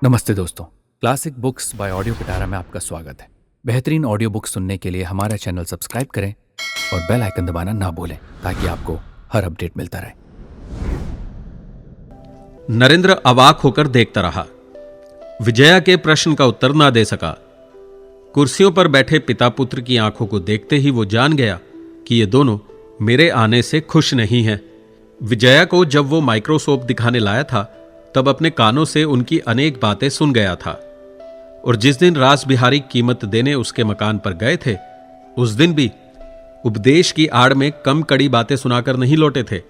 नमस्ते दोस्तों। Classic books bye audio पिटारा में आपका स्वागत है। बेहतरीन ऑडियो बुक सुनने के लिए हमारा चैनल सब्सक्राइब करें और बेल आइकन दबाना ना भूलें ताकि आपको हर अपडेट मिलता रहे। नरेंद्र अवाक होकर देखता रहा। विजया के प्रश्न का उत्तर ना दे सका। कुर्सियों पर बैठे पिता पुत्र की आंखों को देखते ही वो जान गया कि ये दोनों मेरे आने से खुश नहीं हैं। विजया को जब वो माइक्रोस्कोप दिखाने लाया था तब अपने कानों से उनकी अनेक बातें सुन गया था, और जिस दिन रास बिहारी कीमत देने उसके मकान पर गए थे उस दिन भी उपदेश की आड़ में कम कड़ी बातें सुनाकर नहीं लौटे थे।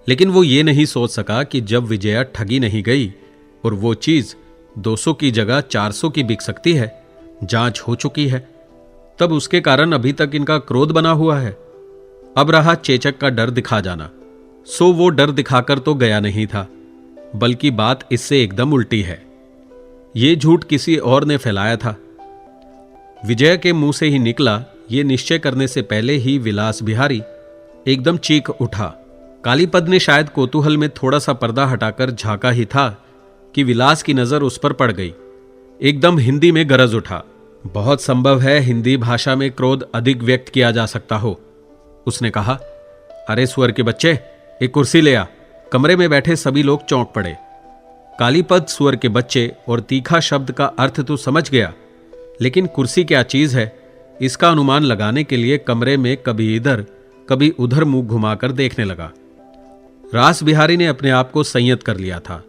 लेकिन वो ये नहीं सोच सका कि जब विजया ठगी नहीं गई और वो चीज 200 की जगह 400 की बिक सकती है, जांच हो चुकी है, तब उसके कारण अभी तक इनका क्रोध बना हुआ है। अब रहा चेचक का डर दिखा जाना, सो वो डर दिखाकर तो गया नहीं था, बल्कि बात इससे एकदम उल्टी है। ये झूठ किसी और ने फैलाया था। विजय के मुंह से ही निकला ये निश्चय करने से पहले ही विलास बिहारी एकदम चीख उठा। कालीपद ने शायद कौतूहल में थोड़ा सा पर्दा हटाकर झांका ही था कि विलास की नजर उस पर पड़ गई। एकदम हिंदी में गरज उठा। बहुत संभव है हिंदी भाषा में क्रोध अधिक व्यक्त किया जा सकता हो। उसने कहा, अरे सुअर के बच्चे, एक कुर्सी ले आ। कमरे में बैठे सभी लोग चौंक पड़े। कालीपद सुअर के बच्चे और तीखा शब्द का अर्थ तो समझ गया, लेकिन कुर्सी क्या चीज है इसका अनुमान लगाने के लिए कमरे में कभी इधर कभी उधर मुंह घुमाकर देखने लगा। रास बिहारी ने अपने आप को संयत कर लिया था।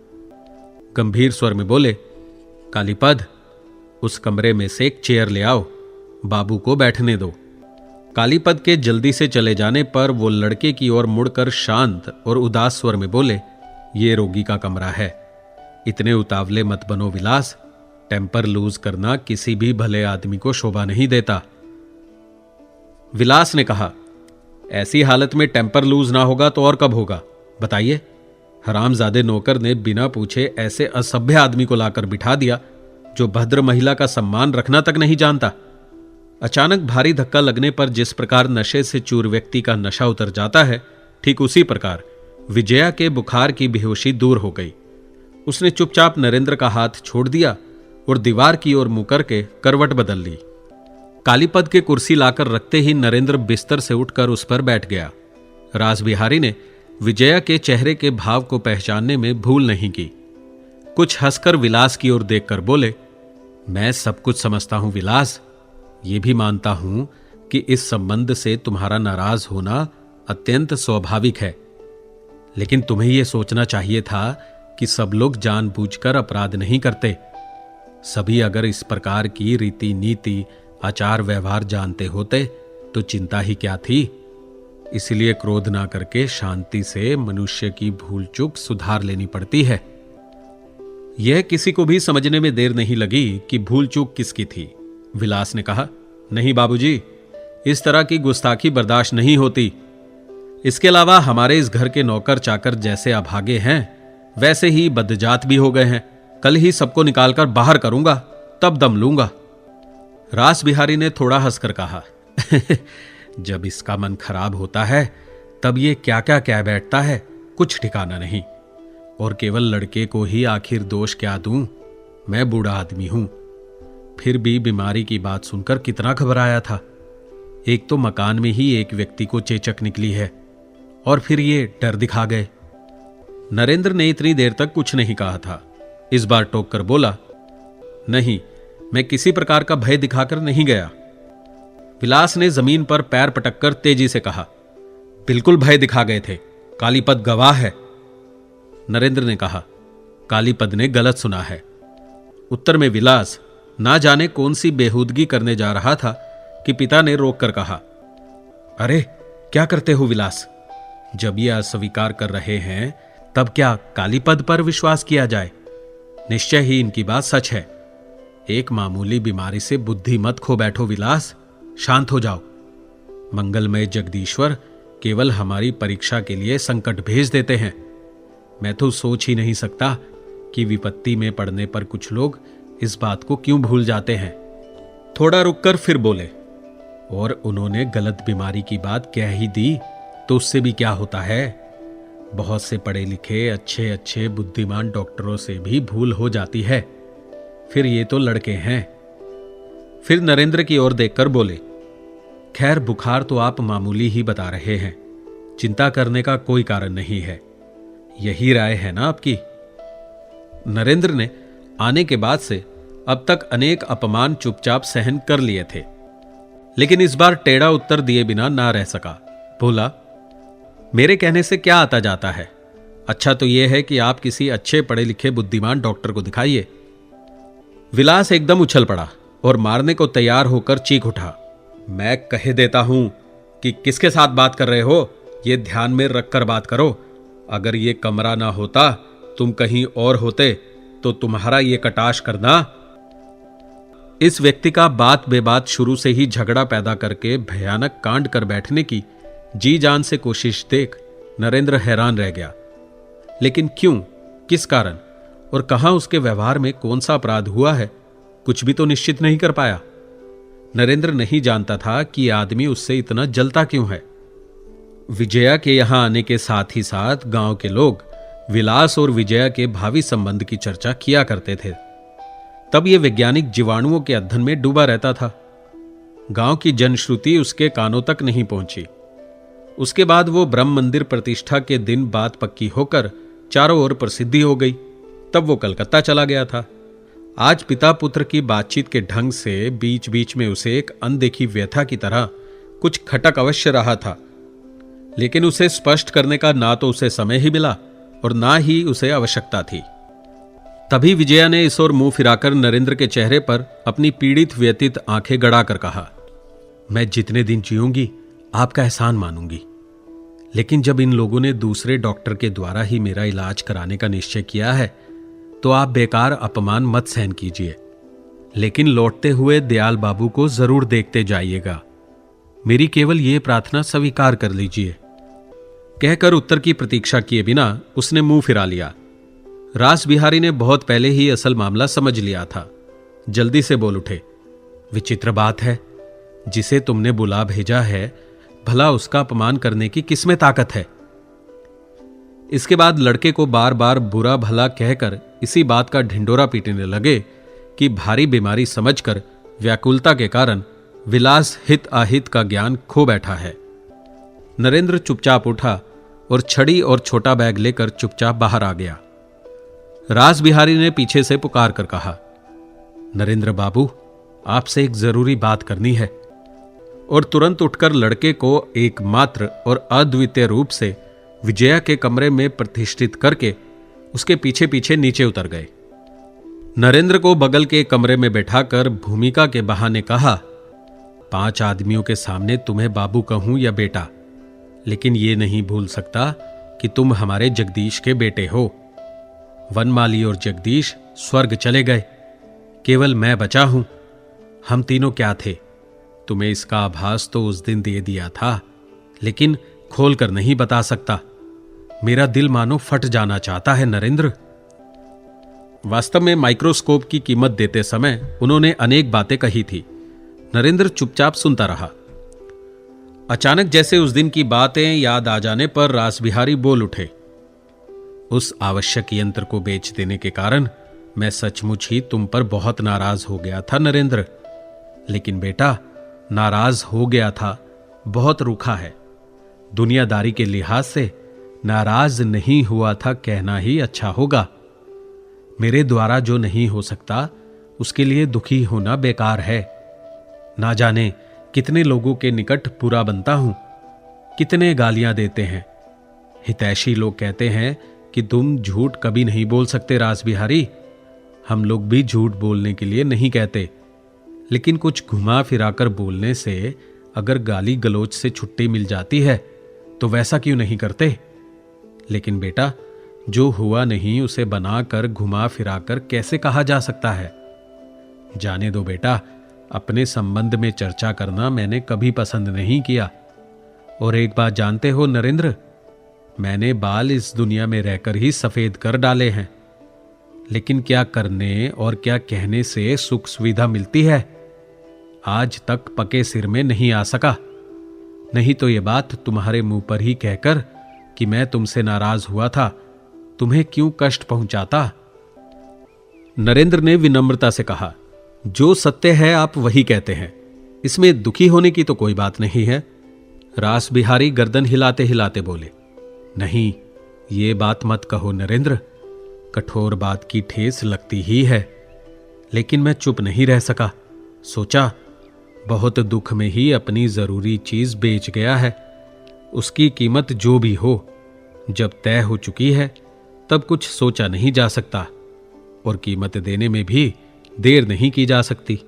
गंभीर स्वर में बोले, कालीपद, उस कमरे में से एक चेयर ले आओ, बाबू को बैठने दो। कालीपद के जल्दी से चले जाने पर वो लड़के की ओर मुड़कर शांत और उदास स्वर में बोले, ये रोगी का कमरा है, इतने उतावले मत बनो विलास। टेम्पर लूज करना किसी भी भले आदमी को शोभा नहीं देता। विलास ने कहा, ऐसी हालत में टेम्पर लूज ना होगा तो और कब होगा, बताइए। हरामजादे नौकर ने बिना पूछे ऐसे असभ्य आदमी को लाकर बिठा दिया जो भद्र महिला का सम्मान रखना तक नहीं जानता। अचानक भारी धक्का लगने पर जिस प्रकार नशे से चूर व्यक्ति का नशा उतर जाता है, ठीक उसी प्रकार विजया के बुखार की बेहोशी दूर हो गई। उसने चुपचाप नरेंद्र का हाथ छोड़ दिया और दीवार की ओर मुंह करके करवट बदल ली। कालीपद के कुर्सी लाकर रखते ही नरेंद्र बिस्तर से उठकर उस पर बैठ गया। रास बिहारी ने विजया के चेहरे के भाव को पहचानने में भूल नहीं की। कुछ हंसकर विलास की ओर देखकर बोले, मैं सब कुछ समझता हूं विलास, ये भी मानता हूं कि इस संबंध से तुम्हारा नाराज होना अत्यंत स्वाभाविक है, लेकिन तुम्हें यह सोचना चाहिए था कि सब लोग जानबूझकर अपराध नहीं करते। सभी अगर इस प्रकार की रीति नीति आचार व्यवहार जानते होते तो चिंता ही क्या थी। इसलिए क्रोध ना करके शांति से मनुष्य की भूल चूक सुधार लेनी पड़ती है। यह किसी को भी समझने में देर नहीं लगी कि भूल चूक किसकी थी। विलास ने कहा, नहीं बाबूजी, इस तरह की गुस्ताखी बर्दाश्त नहीं होती। इसके अलावा हमारे इस घर के नौकर चाकर जैसे अभागे हैं वैसे ही बदजात भी हो गए हैं। कल ही सबको निकालकर बाहर करूंगा, तब दम लूंगा। रास बिहारी ने थोड़ा हंसकर कहा, जब इसका मन खराब होता है तब ये क्या क्या कह बैठता है, कुछ ठिकाना नहीं। और केवल लड़के को ही आखिर दोष क्या दूं, मैं बूढ़ा आदमी हूं। फिर भी बीमारी की बात सुनकर कितना घबराया था। एक तो मकान में ही एक व्यक्ति को चेचक निकली है और फिर ये डर दिखा गए। नरेंद्र ने इतनी देर तक कुछ नहीं कहा था। इस बार टोक कर बोला, नहीं, मैं किसी प्रकार का भय दिखाकर नहीं गया। विलास ने जमीन पर पैर पटककर तेजी से कहा, बिल्कुल भय दिखा गए थे, कालीपद गवाह है। नरेंद्र ने कहा, कालीपद ने गलत सुना है। उत्तर में विलास ना जाने कौन सी बेहूदगी करने जा रहा था कि पिता ने रोककर कहा, अरे क्या करते हो विलास, जब ये अस्वीकार कर रहे हैं तब क्या कालीपद पर विश्वास किया जाए। निश्चय ही इनकी बात सच है। एक मामूली बीमारी से बुद्धि मत खो बैठो विलास, शांत हो जाओ। मंगलमय जगदीश्वर केवल हमारी परीक्षा के लिए संकट भेज देते हैं। मैं तो सोच ही नहीं सकता कि विपत्ति में पड़ने पर कुछ लोग इस बात को क्यों भूल जाते हैं। थोड़ा रुककर फिर बोले, और उन्होंने गलत बीमारी की बात कह ही दी तो उससे भी क्या होता है। बहुत से पढ़े लिखे अच्छे अच्छे बुद्धिमान डॉक्टरों से भी भूल हो जाती है, फिर ये तो लड़के हैं। फिर नरेंद्र की ओर देखकर बोले, खैर बुखार तो आप मामूली ही बता रहे हैं, चिंता करने का कोई कारण नहीं है, यही राय है ना आपकी? नरेंद्र ने आने के बाद से अब तक अनेक अपमान चुपचाप सहन कर लिए थे, लेकिन इस बार टेढ़ा उत्तर दिए बिना ना रह सका। बोला, मेरे कहने से क्या आता जाता है, अच्छा तो यह है कि आप किसी अच्छे पढ़े लिखे बुद्धिमान डॉक्टर को दिखाइए। विलास एकदम उछल पड़ा और मारने को तैयार होकर चीख उठा, मैं कह देता हूं कि किसके साथ बात कर रहे हो, यह ध्यान में रखकर बात करो। अगर यह कमरा ना होता, तुम कहीं और होते, तो तुम्हारा यह कटाश करना। इस व्यक्ति का बात बेबात शुरू से ही झगड़ा पैदा करके भयानक कांड कर बैठने की जी जान से कोशिश देख नरेंद्र हैरान रह गया। लेकिन क्यों, किस कारण और कहां उसके व्यवहार में कौन सा अपराध हुआ है, कुछ भी तो निश्चित नहीं कर पाया। नरेंद्र नहीं जानता था कि यह आदमी उससे इतना जलता क्यों है। विजया के यहां आने के साथ ही साथ गांव के लोग विलास और विजया के भावी संबंध की चर्चा किया करते थे। तब यह वैज्ञानिक जीवाणुओं के अध्ययन में डूबा रहता था। गांव की जनश्रुति उसके कानों तक नहीं पहुंची। उसके बाद वो ब्रह्म मंदिर प्रतिष्ठा के दिन बात पक्की होकर चारों ओर प्रसिद्धि हो गई। तब वो कलकत्ता चला गया था। आज पिता पुत्र की बातचीत के ढंग से बीच बीच में उसे एक अनदेखी व्यथा की तरह कुछ खटक अवश्य रहा था, लेकिन उसे स्पष्ट करने का ना तो उसे समय ही मिला और ना ही उसे आवश्यकता थी। तभी विजया ने इस ओर मुंह फिराकर नरेंद्र के चेहरे पर अपनी पीड़ित व्यतीत आंखें गड़ाकर कहा, मैं जितने दिन जीऊंगी आपका एहसान मानूंगी, लेकिन जब इन लोगों ने दूसरे डॉक्टर के द्वारा ही मेरा इलाज कराने का निश्चय किया है, तो आप बेकार अपमान मत सहन कीजिए, लेकिन लौटते हुए दयाल बाबू को जरूर देखते जाइएगा। मेरी केवल यह प्रार्थना स्वीकार कर लीजिए। कहकर उत्तर की प्रतीक्षा किए बिना उसने मुंह फिरा लिया। रास बिहारी ने बहुत पहले ही असल मामला समझ लिया था। जल्दी से बोल उठे, विचित्र बात है, जिसे तुमने बुला भेजा है, भला उसका अपमान करने की किसमें ताकत है? इसके बाद लड़के को बार बार बुरा भला कहकर इसी बात का ढिंडोरा पीटने लगे कि भारी बीमारी समझकर व्याकुलता के कारण विलास हित अहित का ज्ञान खो बैठा है। नरेंद्र चुपचाप उठा और छड़ी और छोटा बैग लेकर चुपचाप बाहर आ गया। रास बिहारी ने पीछे से पुकार कर कहा, नरेंद्र बाबू, आपसे एक जरूरी बात करनी है। और तुरंत उठकर लड़के को एकमात्र और अद्वितीय रूप से विजया के कमरे में प्रतिष्ठित करके उसके पीछे पीछे नीचे उतर गए। नरेंद्र को बगल के कमरे में बैठाकर भूमिका के बहाने कहा, 5 आदमियों के सामने तुम्हें बाबू कहूं या बेटा, लेकिन ये नहीं भूल सकता कि तुम हमारे जगदीश के बेटे हो। वनमाली और जगदीश स्वर्ग चले गए, केवल मैं बचा हूं। हम तीनों क्या थे, तुम्हें इसका आभास तो उस दिन दे दिया था, लेकिन खोलकर नहीं बता सकता। मेरा दिल मानो फट जाना चाहता है नरेंद्र। वास्तव में माइक्रोस्कोप की कीमत देते समय उन्होंने अनेक बातें कही थी। नरेंद्र चुपचाप सुनता रहा। अचानक जैसे उस दिन की बातें याद आ जाने पर रास बिहारी बोल उठे, उस आवश्यक यंत्र को बेच देने के कारण मैं सचमुच ही तुम पर बहुत नाराज हो गया था नरेंद्र। लेकिन बेटा, नाराज हो गया था बहुत रूखा है। दुनियादारी के लिहाज से नाराज नहीं हुआ था कहना ही अच्छा होगा। मेरे द्वारा जो नहीं हो सकता उसके लिए दुखी होना बेकार है। ना जाने कितने लोगों के निकट बुरा बनता हूं, कितने गालियां देते हैं। हितैषी लोग कहते हैं कि तुम झूठ कभी नहीं बोल सकते रास बिहारी। हम लोग भी झूठ बोलने के लिए नहीं कहते, लेकिन कुछ घुमा फिराकर बोलने से अगर गाली गलोच से छुट्टी मिल जाती है तो वैसा क्यों नहीं करते। लेकिन बेटा, जो हुआ नहीं उसे बनाकर घुमा फिराकर कैसे कहा जा सकता है। जाने दो बेटा, अपने संबंध में चर्चा करना मैंने कभी पसंद नहीं किया। और एक बात जानते हो नरेंद्र, मैंने बाल इस दुनिया में रहकर ही सफेद कर डाले हैं, लेकिन क्या करने और क्या कहने से सुख सुविधा मिलती है, आज तक पके सिर में नहीं आ सका। नहीं तो ये बात तुम्हारे मुंह पर ही कहकर कि मैं तुमसे नाराज हुआ था, तुम्हें क्यों कष्ट पहुंचाता? नरेंद्र ने विनम्रता से कहा, जो सत्य है आप वही कहते हैं, इसमें दुखी होने की तो कोई बात नहीं है। रास बिहारी गर्दन हिलाते हिलाते बोले, नहीं, ये बात मत कहो नरेंद्र, कठोर बात की ठेस लगती ही है। लेकिन मैं चुप नहीं रह सका। सोचा, बहुत दुख में ही अपनी जरूरी चीज बेच गया है, उसकी कीमत जो भी हो, जब तय हो चुकी है तब कुछ सोचा नहीं जा सकता, और कीमत देने में भी देर नहीं की जा सकती।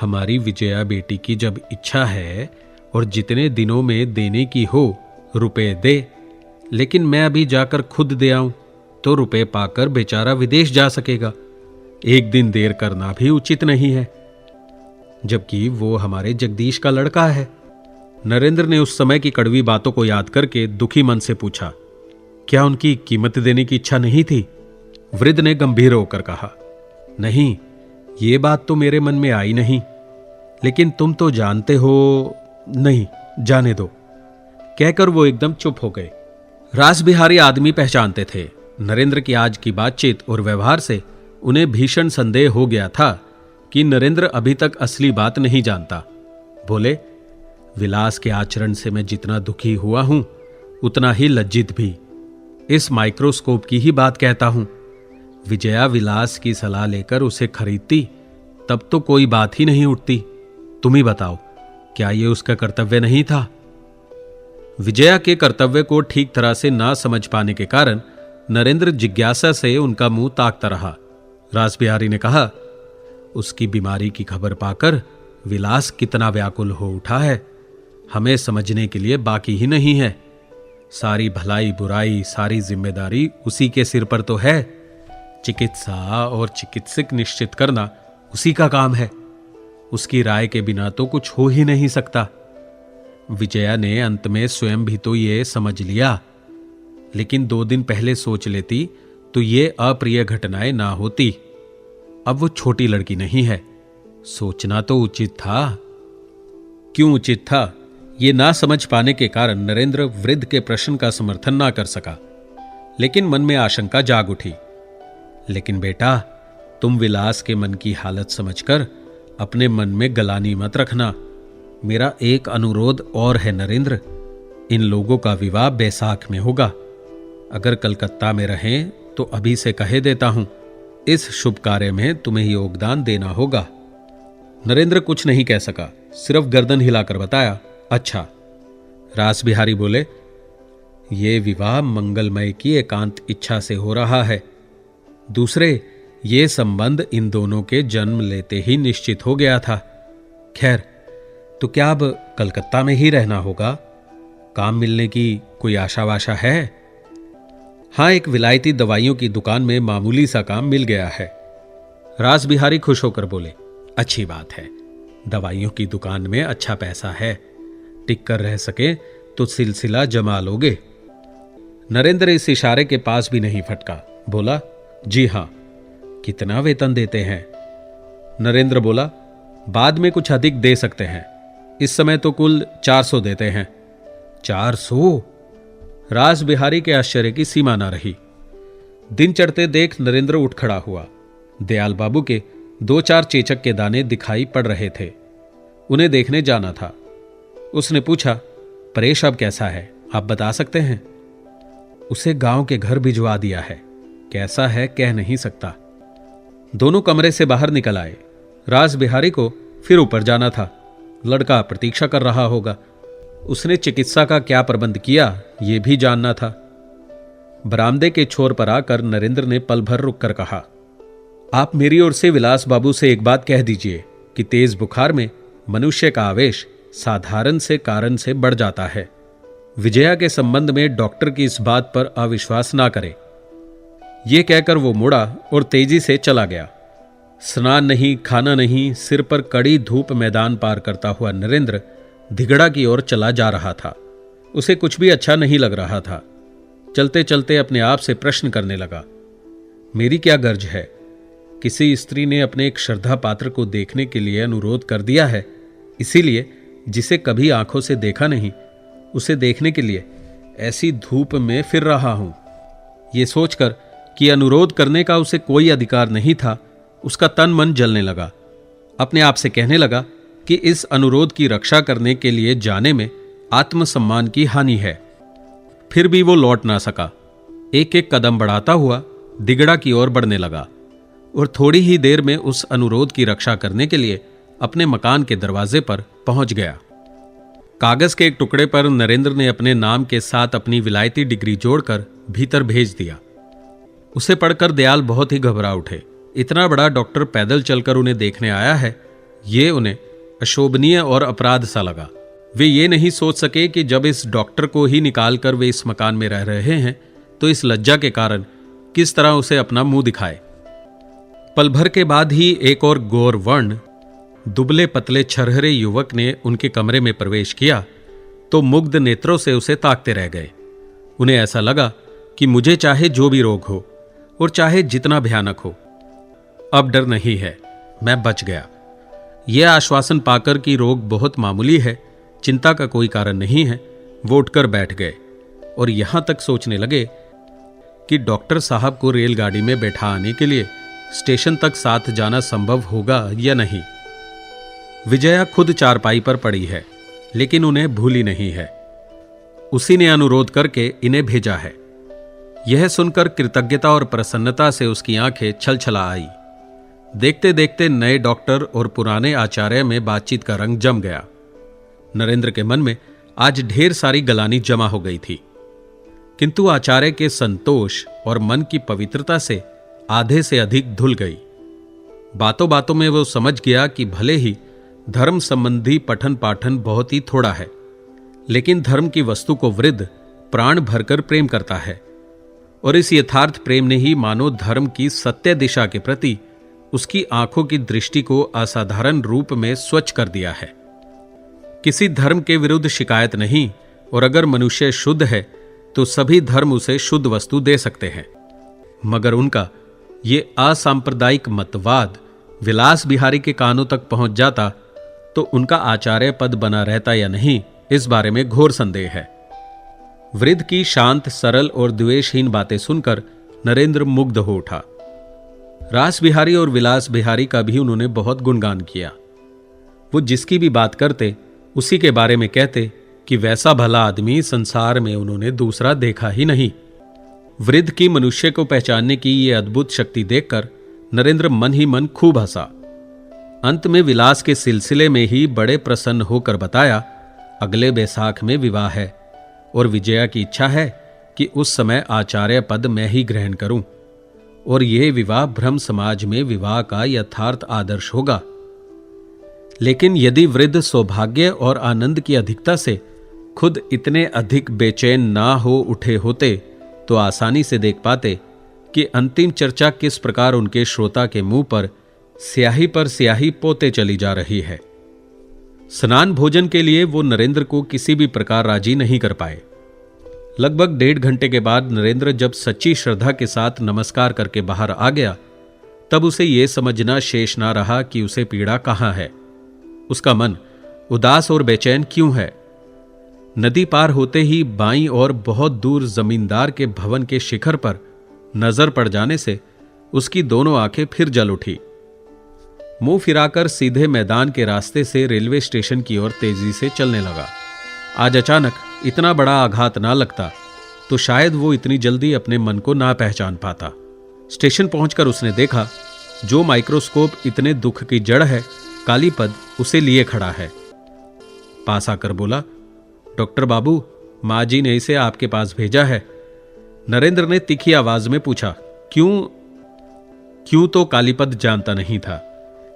हमारी विजया बेटी की जब इच्छा है और जितने दिनों में देने की हो रुपए दे, लेकिन मैं अभी जाकर खुद दे आऊं तो रुपए पाकर बेचारा विदेश जा सकेगा। एक दिन देर करना भी उचित नहीं है, जबकि वो हमारे जगदीश का लड़का है। नरेंद्र ने उस समय की कड़वी बातों को याद करके दुखी मन से पूछा, क्या उनकी कीमत देने की इच्छा नहीं थी? वृद्ध ने गंभीर होकर कहा, नहीं, ये बात तो मेरे मन में आई नहीं, लेकिन तुम तो जानते हो। नहीं, जाने दो, कहकर वो एकदम चुप हो गए। रास बिहारी आदमी पहचानते थे। नरेंद्र की आज की बातचीत और व्यवहार से उन्हें भीषण संदेह हो गया था कि नरेंद्र अभी तक असली बात नहीं जानता। बोले, विलास के आचरण से मैं जितना दुखी हुआ हूं उतना ही लज्जित भी। इस माइक्रोस्कोप की ही बात कहता हूं। विजया विलास की सलाह लेकर उसे खरीदती तब तो कोई बात ही नहीं उठती। तुम ही बताओ, क्या यह उसका कर्तव्य नहीं था? विजया के कर्तव्य को ठीक तरह से ना समझ पाने के कारण नरेंद्र जिज्ञासा से उनका मुंह ताकता रहा। रास बिहारी ने कहा, उसकी बीमारी की खबर पाकर विलास कितना व्याकुल हो उठा है, हमें समझने के लिए बाकी ही नहीं है। सारी भलाई बुराई, सारी जिम्मेदारी उसी के सिर पर तो है। चिकित्सा और चिकित्सक निश्चित करना उसी का काम है। उसकी राय के बिना तो कुछ हो ही नहीं सकता। विजया ने अंत में स्वयं भी तो ये समझ लिया, लेकिन 2 दिन पहले सोच लेती तो ये अप्रिय घटनाएं ना होती। अब वो छोटी लड़की नहीं है, सोचना तो उचित था। क्यों उचित था, ये ना समझ पाने के कारण नरेंद्र वृद्ध के प्रश्न का समर्थन ना कर सका, लेकिन मन में आशंका जाग उठी। लेकिन बेटा, तुम विलास के मन की हालत समझकर अपने मन में गलानी मत रखना। मेरा एक अनुरोध और है नरेंद्र, इन लोगों का विवाह बैसाख में होगा। अगर कलकत्ता में रहें तो अभी से कहे देता हूं, इस शुभ कार्य में तुम्हें योगदान देना होगा। नरेंद्र कुछ नहीं कह सका, सिर्फ गर्दन हिलाकर बताया, अच्छा। रास बिहारी बोले, ये विवाह मंगलमय की एकांत इच्छा से हो रहा है। दूसरे, ये संबंध इन दोनों के जन्म लेते ही निश्चित हो गया था। खैर, तो क्या अब कलकत्ता में ही रहना होगा? काम मिलने की कोई आशा वाशा है? हां, एक विलायती दवाइयों की दुकान में मामूली सा काम मिल गया है। रास बिहारी खुश होकर बोले, अच्छी बात है, दवाइयों की दुकान में अच्छा पैसा है, टिक कर रह सके तो सिलसिला जमा लोगे। नरेंद्र इस इशारे के पास भी नहीं फटका, बोला, जी हां। कितना वेतन देते हैं? नरेंद्र बोला, बाद में कुछ अधिक दे सकते हैं, इस समय तो कुल 400 देते हैं। 400? रास बिहारी के आश्चर्य की सीमा ना रही। दिन चढ़ते देख नरेंद्र उठ खड़ा हुआ। दयाल बाबू के 2-4 चेचक के दाने दिखाई पड़ रहे थे, उन्हें देखने जाना था। उसने पूछा, परेश अब कैसा है, आप बता सकते हैं? उसे गांव के घर भिजवा दिया है, कैसा है कह नहीं सकता। दोनों कमरे से बाहर निकल आए। रास बिहारी को फिर ऊपर जाना था, लड़का प्रतीक्षा कर रहा होगा। उसने चिकित्सा का क्या प्रबंध किया यह भी जानना था। बरामदे के छोर पर आकर नरेंद्र ने पल भर रुककर कहा, आप मेरी ओर से विलास बाबू से एक बात कह दीजिए कि तेज बुखार में मनुष्य का आवेश साधारण से कारण से बढ़ जाता है। विजया के संबंध में डॉक्टर की इस बात पर अविश्वास ना करे। यह कहकर वो मुड़ा और तेजी से चला गया। स्नान नहीं, खाना नहीं, सिर पर कड़ी धूप मैदान पार करता हुआ नरेंद्र धिगड़ा की ओर चला जा रहा था। उसे कुछ भी अच्छा नहीं लग रहा था। चलते चलते अपने आप से प्रश्न करने लगा, मेरी क्या गर्ज है? किसी स्त्री ने अपने एक श्रद्धा पात्र को देखने के लिए अनुरोध कर दिया है, इसीलिए जिसे कभी आंखों से देखा नहीं उसे देखने के लिए ऐसी धूप में फिर रहा हूं। ये सोचकर कि अनुरोध करने का उसे कोई अधिकार नहीं था, उसका तन मन जलने लगा। अपने आप से कहने लगा कि इस अनुरोध की रक्षा करने के लिए जाने में आत्मसम्मान की हानि है। फिर भी वो लौट ना सका। एक एक कदम बढ़ाता हुआ दिगड़ा की ओर बढ़ने लगा और थोड़ी ही देर में उस अनुरोध की रक्षा करने के लिए अपने मकान के दरवाजे पर पहुंच गया। कागज के एक टुकड़े पर नरेंद्र ने अपने नाम के साथ अपनी विलायती डिग्री जोड़कर भीतर भेज दिया। उसे पढ़कर दयाल बहुत ही घबरा उठे। इतना बड़ा डॉक्टर पैदल चलकर उन्हें देखने आया है, ये उन्हें अशोभनीय और अपराध सा लगा। वे ये नहीं सोच सके कि जब इस डॉक्टर को ही निकालकर वे इस मकान में रह रहे हैं तो इस लज्जा के कारण किस तरह उसे अपना मुंह दिखाए। पल भर के बाद ही एक और गौर वर्ण दुबले पतले छरहरे युवक ने उनके कमरे में प्रवेश किया तो मुग्ध नेत्रों से उसे ताकते रह गए। उन्हें ऐसा लगा कि मुझे चाहे जो भी रोग हो और चाहे जितना भयानक हो, अब डर नहीं है, मैं बच गया। यह आश्वासन पाकर कि रोग बहुत मामूली है, चिंता का कोई कारण नहीं है, वो उठकर बैठ गए और यहां तक सोचने लगे कि डॉक्टर साहब को रेलगाड़ी में बैठा आने के लिए स्टेशन तक साथ जाना संभव होगा या नहीं। विजया खुद चारपाई पर पड़ी है, लेकिन उन्हें भूली नहीं है। उसी ने अनुरोध करके इन्हें भेजा है। यह सुनकर कृतज्ञता और प्रसन्नता से उसकी आंखें छलछला आई। देखते देखते नए डॉक्टर और पुराने आचार्य में बातचीत का रंग जम गया। नरेंद्र के मन में आज ढेर सारी गलानी जमा हो गई थी, किंतु आचार्य के संतोष और मन की पवित्रता से आधे से अधिक धुल गई। बातों बातों में वो समझ गया कि भले ही धर्म संबंधी पठन पाठन बहुत ही थोड़ा है, लेकिन धर्म की वस्तु को वृद्ध प्राण भरकर प्रेम करता है और इस यथार्थ प्रेम ने ही मानो धर्म की सत्य दिशा के प्रति उसकी आंखों की दृष्टि को असाधारण रूप में स्वच्छ कर दिया है। किसी धर्म के विरुद्ध शिकायत नहीं, और अगर मनुष्य शुद्ध है तो सभी धर्म उसे शुद्ध वस्तु दे सकते हैं, मगर उनका ये असांप्रदायिक मतवाद विलास बिहारी के कानों तक पहुंच जाता तो उनका आचार्य पद बना रहता या नहीं, इस बारे में घोर संदेह है। वृद्ध की शांत, सरल और द्वेषहीन बातें सुनकर नरेंद्र मुग्ध हो उठा। रास बिहारी और विलास बिहारी का भी उन्होंने बहुत गुणगान किया। वो जिसकी भी बात करते उसी के बारे में कहते कि वैसा भला आदमी संसार में उन्होंने दूसरा देखा ही नहीं। वृद्ध की मनुष्य को पहचानने की ये अद्भुत शक्ति देखकर नरेंद्र मन ही मन खूब हंसा। अंत में विलास के सिलसिले में ही बड़े प्रसन्न होकर बताया, अगले बैसाख में विवाह है और विजया की इच्छा है कि उस समय आचार्य पद मैं ही ग्रहण करूं और यह विवाह ब्रह्म समाज में विवाह का यथार्थ आदर्श होगा। लेकिन यदि वृद्ध सौभाग्य और आनंद की अधिकता से खुद इतने अधिक बेचैन ना हो उठे होते तो आसानी से देख पाते कि अंतिम चर्चा किस प्रकार उनके श्रोता के मुंह पर स्याही पोते चली जा रही है। स्नान भोजन के लिए वो नरेंद्र को किसी भी प्रकार राजी नहीं कर पाए। लगभग 1.5 घंटे के बाद नरेंद्र जब सच्ची श्रद्धा के साथ नमस्कार करके बाहर आ गया, तब उसे यह समझना शेष ना रहा कि उसे पीड़ा कहां है। उसका मन उदास और बेचैन क्यों है। नदी पार होते ही बाईं ओर बहुत दूर जमींदार के भवन के शिखर पर नजर पड़ जाने से उसकी दोनों आंखें फिर जल उठी। मुंह फिराकर सीधे मैदान के रास्ते से रेलवे स्टेशन की ओर तेजी से चलने लगा। आज अचानक इतना बड़ा आघात ना लगता तो शायद वो इतनी जल्दी अपने मन को ना पहचान पाता। स्टेशन पहुंचकर उसने देखा, जो माइक्रोस्कोप इतने दुख की जड़ है, कालीपद उसे लिए खड़ा है। पास आकर बोला, डॉक्टर बाबू, माँ जी ने इसे आपके पास भेजा है। नरेंद्र ने तीखी आवाज में पूछा, क्यों तो कालीपद जानता नहीं था,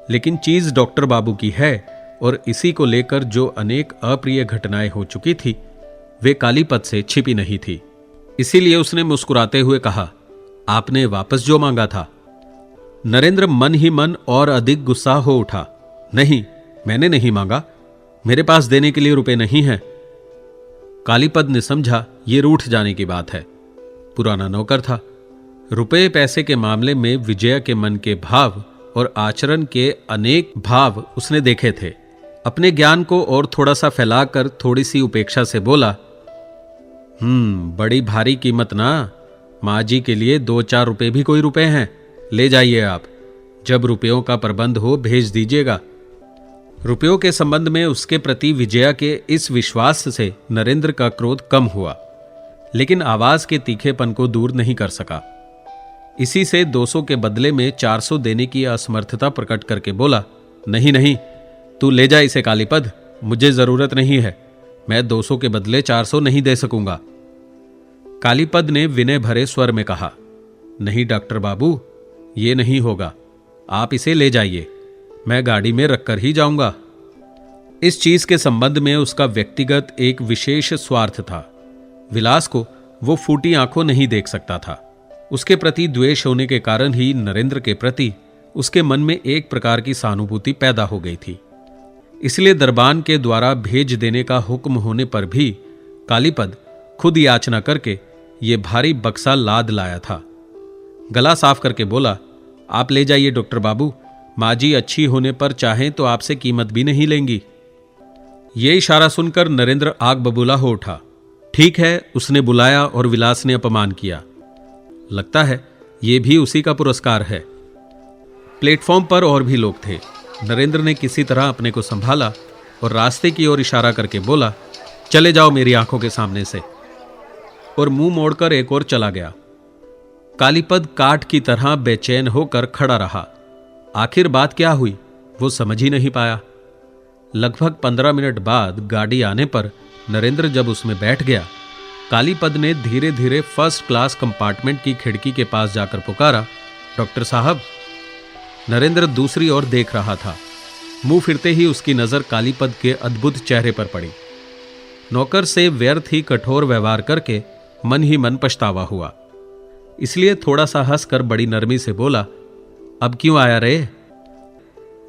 लेकिन चीज डॉक्टर बाबू की है और इसी को लेकर जो अनेक अप्रिय घटनाएं हो चुकी थी वे कालीपद से छिपी नहीं थी। इसीलिए उसने मुस्कुराते हुए कहा, आपने वापस जो मांगा था। नरेंद्र मन ही मन और अधिक गुस्सा हो उठा। नहीं, मैंने नहीं मांगा, मेरे पास देने के लिए रुपए नहीं हैं। कालीपद ने समझा ये रूठ जाने की बात है। पुराना नौकर था। रुपए पैसे के मामले में विजया के मन के भाव और आचरण के अनेक भाव उसने देखे थे। अपने ज्ञान को और थोड़ा सा फैलाकर थोड़ी सी उपेक्षा से बोला, बड़ी भारी कीमत ना। माँ जी के लिए 2-4 रुपए भी कोई रुपए हैं। ले जाइए आप। जब रुपयों का प्रबंध हो भेज दीजिएगा। रुपयों के संबंध में उसके प्रति विजया के इस विश्वास से नरेंद्र का क्रोध कम हुआ, लेकिन आवाज के तीखेपन को दूर नहीं कर सका। इसी से 200 के बदले में 400 देने की असमर्थता प्रकट करके बोला, नहीं नहीं, तू ले जा इसे कालीपद, मुझे जरूरत नहीं है। मैं 200 के बदले 400 नहीं दे सकूंगा। कालीपद ने विनय भरे स्वर में कहा, नहीं डॉक्टर बाबू, ये नहीं होगा। आप इसे ले जाइए, मैं गाड़ी में रखकर ही जाऊंगा। इस चीज के संबंध में उसका व्यक्तिगत एक विशेष स्वार्थ था। विलास को वो फूटी आंखों नहीं देख सकता था। उसके प्रति द्वेष होने के कारण ही नरेंद्र के प्रति उसके मन में एक प्रकार की सहानुभूति पैदा हो गई थी। इसलिए दरबान के द्वारा भेज देने का हुक्म होने पर भी कालीपद खुद याचना करके ये भारी बक्सा लाद लाया था। गला साफ करके बोला, आप ले जाइए डॉक्टर बाबू, माँ जी अच्छी होने पर चाहें तो आपसे कीमत भी नहीं लेंगी। ये इशारा सुनकर नरेंद्र आग बबूला हो उठा। ठीक है, उसने बुलाया और विलास ने अपमान किया। लगता है ये भी उसी का पुरस्कार है। प्लेटफॉर्म पर और भी लोग थे। नरेंद्र ने किसी तरह अपने को संभाला और रास्ते की ओर इशारा करके बोला, चले जाओ मेरी आंखों के सामने से, और मुंह मोड़कर एक और चला गया। कालीपद काठ की तरह बेचैन होकर खड़ा रहा। आखिर बात क्या हुई वो समझ ही नहीं पाया। लगभग 15 मिनट बाद गाड़ी आने पर नरेंद्र जब उसमें बैठ गया, कालीपद ने धीरे धीरे फर्स्ट क्लास कंपार्टमेंट की खिड़की के पास जाकर पुकारा, डॉक्टर साहब। नरेंद्र दूसरी ओर देख रहा था। मुंह फिरते ही उसकी नजर कालीपद के अद्भुत चेहरे पर पड़ी। नौकर से व्यर्थ ही कठोर व्यवहार करके मन ही मन पछतावा हुआ। इसलिए थोड़ा सा हंसकर बड़ी नरमी से बोला, अब क्यों आया रे?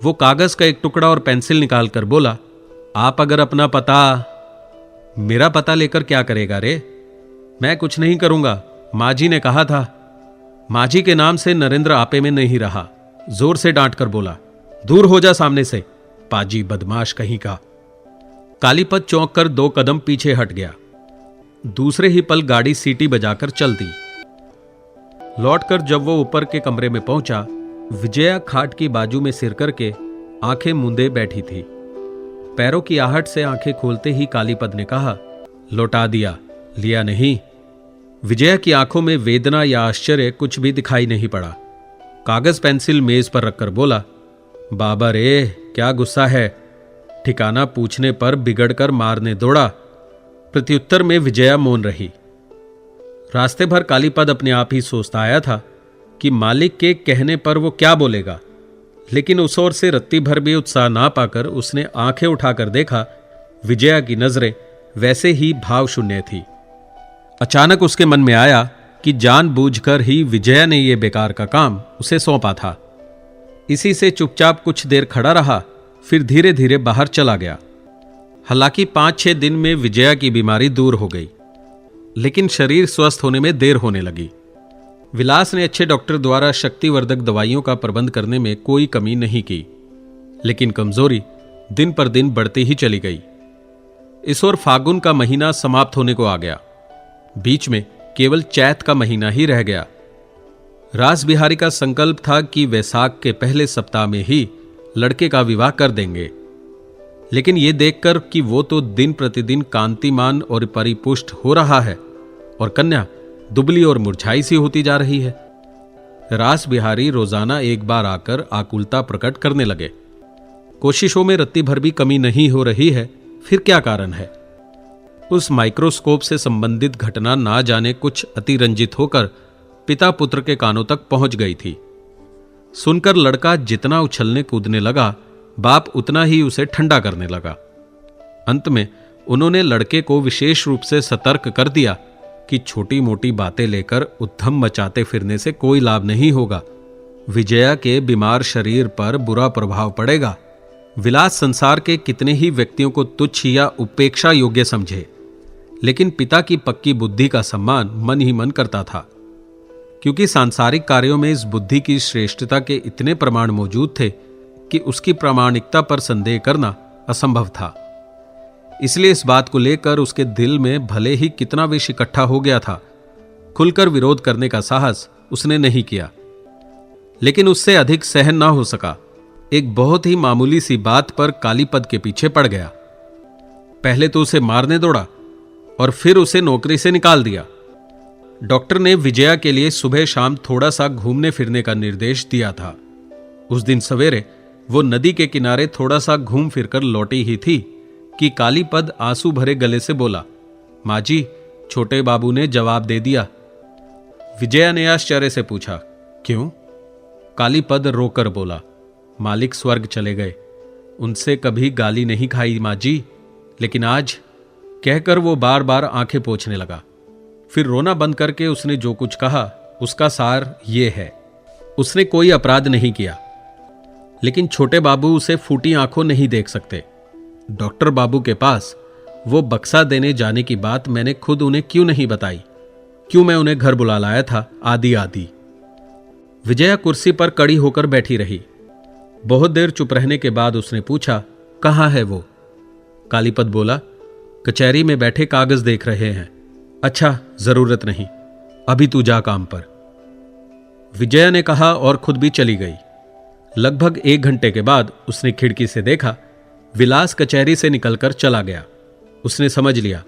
वो कागज का एक टुकड़ा और पेंसिल निकालकर बोला, आप अगर अपना पता। मेरा पता लेकर क्या करेगा रे? मैं कुछ नहीं करूंगा, माँ जी ने कहा था। माँ जी के नाम से नरेंद्र आपे में नहीं रहा। जोर से डांट कर बोला, दूर हो जा सामने से, पाजी बदमाश कहीं का। कालीपद चौंक कर 2 कदम पीछे हट गया। दूसरे ही पल गाड़ी सीटी बजाकर चल दी। लौटकर जब वो ऊपर के कमरे में पहुंचा, विजया खाट की बाजू में सिर करके आंखें मूंदे बैठी थी। पैरों की आहट से आंखें खोलते ही कालीपद ने कहा, लौटा दिया, लिया नहीं। विजया की आंखों में वेदना या आश्चर्य कुछ भी दिखाई नहीं पड़ा। कागज पेंसिल मेज पर रखकर बोला, बाबा रे क्या गुस्सा है? ठिकाना पूछने पर बिगड़कर मारने दौड़ा। प्रत्युत्तर में विजया मौन रही। रास्ते भर कालीपद अपने आप ही सोचता आया था कि मालिक के कहने पर वो क्या बोलेगा, लेकिन उस ओर से रत्ती भर भी उत्साह ना पाकर उसने आंखें उठाकर देखा। विजया की नजरें वैसे ही भाव शून्य थी। अचानक उसके मन में आया कि जानबूझकर ही विजया ने यह बेकार का काम उसे सौंपा था। इसी से चुपचाप कुछ देर खड़ा रहा, फिर धीरे धीरे बाहर चला गया। हालांकि 5-6 दिन में विजया की बीमारी दूर हो गई, लेकिन शरीर स्वस्थ होने में देर होने लगी। विलास ने अच्छे डॉक्टर द्वारा शक्तिवर्धक दवाइयों का प्रबंध करने में कोई कमी नहीं की, लेकिन कमजोरी दिन पर दिन बढ़ती ही चली गई। इस ओर फागुन का महीना समाप्त होने को आ गया। बीच में केवल चैत का महीना ही रह गया। रास बिहारी का संकल्प था कि वैसाख के पहले सप्ताह में ही लड़के का विवाह कर देंगे, लेकिन यह देखकर कि वो तो दिन प्रतिदिन कांतिमान और परिपुष्ट हो रहा है और कन्या दुबली और मुरझाई सी होती जा रही है, रास बिहारी रोजाना एक बार आकर आकुलता प्रकट करने लगे। कोशिशों में रत्ती भर भी कमी नहीं हो रही है, फिर क्या कारण है? उस माइक्रोस्कोप से संबंधित घटना ना जाने कुछ अतिरंजित होकर पिता पुत्र के कानों तक पहुंच गई थी। सुनकर लड़का जितना उछलने कूदने लगा, बाप उतना ही उसे ठंडा करने लगा। अंत में उन्होंने लड़के को विशेष रूप से सतर्क कर दिया कि छोटी मोटी बातें लेकर उद्यम मचाते फिरने से कोई लाभ नहीं होगा। विजया के बीमार शरीर पर बुरा प्रभाव पड़ेगा। विलास संसार के कितने ही व्यक्तियों को तुच्छ या उपेक्षा योग्य समझे, लेकिन पिता की पक्की बुद्धि का सम्मान मन ही मन करता था, क्योंकि सांसारिक कार्यों में इस बुद्धि की श्रेष्ठता के इतने प्रमाण मौजूद थे कि उसकी प्रामाणिकता पर संदेह करना असंभव था। इसलिए इस बात को लेकर उसके दिल में भले ही कितना विष इकट्ठा हो गया था, खुलकर विरोध करने का साहस उसने नहीं किया। लेकिन उससे अधिक सहन ना हो सका। एक बहुत ही मामूली सी बात पर कालीपद के पीछे पड़ गया। पहले तो उसे मारने दौड़ा और फिर उसे नौकरी से निकाल दिया। डॉक्टर ने विजया के लिए सुबह शाम थोड़ा सा घूमने फिरने का निर्देश दिया था। उस दिन सवेरे वो नदी के किनारे थोड़ा सा घूम फिरकर लौटी ही थी कि कालीपद आंसू भरे गले से बोला, माँ जी, छोटे बाबू ने जवाब दे दिया। विजया ने आश्चर्य से पूछा, क्यों? कालीपद रोकर बोला, मालिक स्वर्ग चले गए, उनसे कभी गाली नहीं खाई माँ जी, लेकिन आज। कहकर वो बार बार आंखें पोंछने लगा। फिर रोना बंद करके उसने जो कुछ कहा उसका सार ये है, उसने कोई अपराध नहीं किया, लेकिन छोटे बाबू उसे फूटी आंखों नहीं देख सकते। डॉक्टर बाबू के पास वो बक्सा देने जाने की बात मैंने खुद उन्हें क्यों नहीं बताई? क्यों मैं उन्हें घर बुला लाया था? आदि आदि। विजया कुर्सी पर कड़ी होकर बैठी रही। बहुत देर चुप रहने के बाद उसने पूछा, कहाँ है वो? कालीपद बोला, कचहरी में बैठे कागज देख रहे हैं। अच्छा, जरूरत नहीं, अभी तू जा काम पर। विजया ने कहा और खुद भी चली गई। लगभग 1 घंटे के बाद उसने खिड़की से देखा, विलास कचहरी से निकलकर चला गया। उसने समझ लिया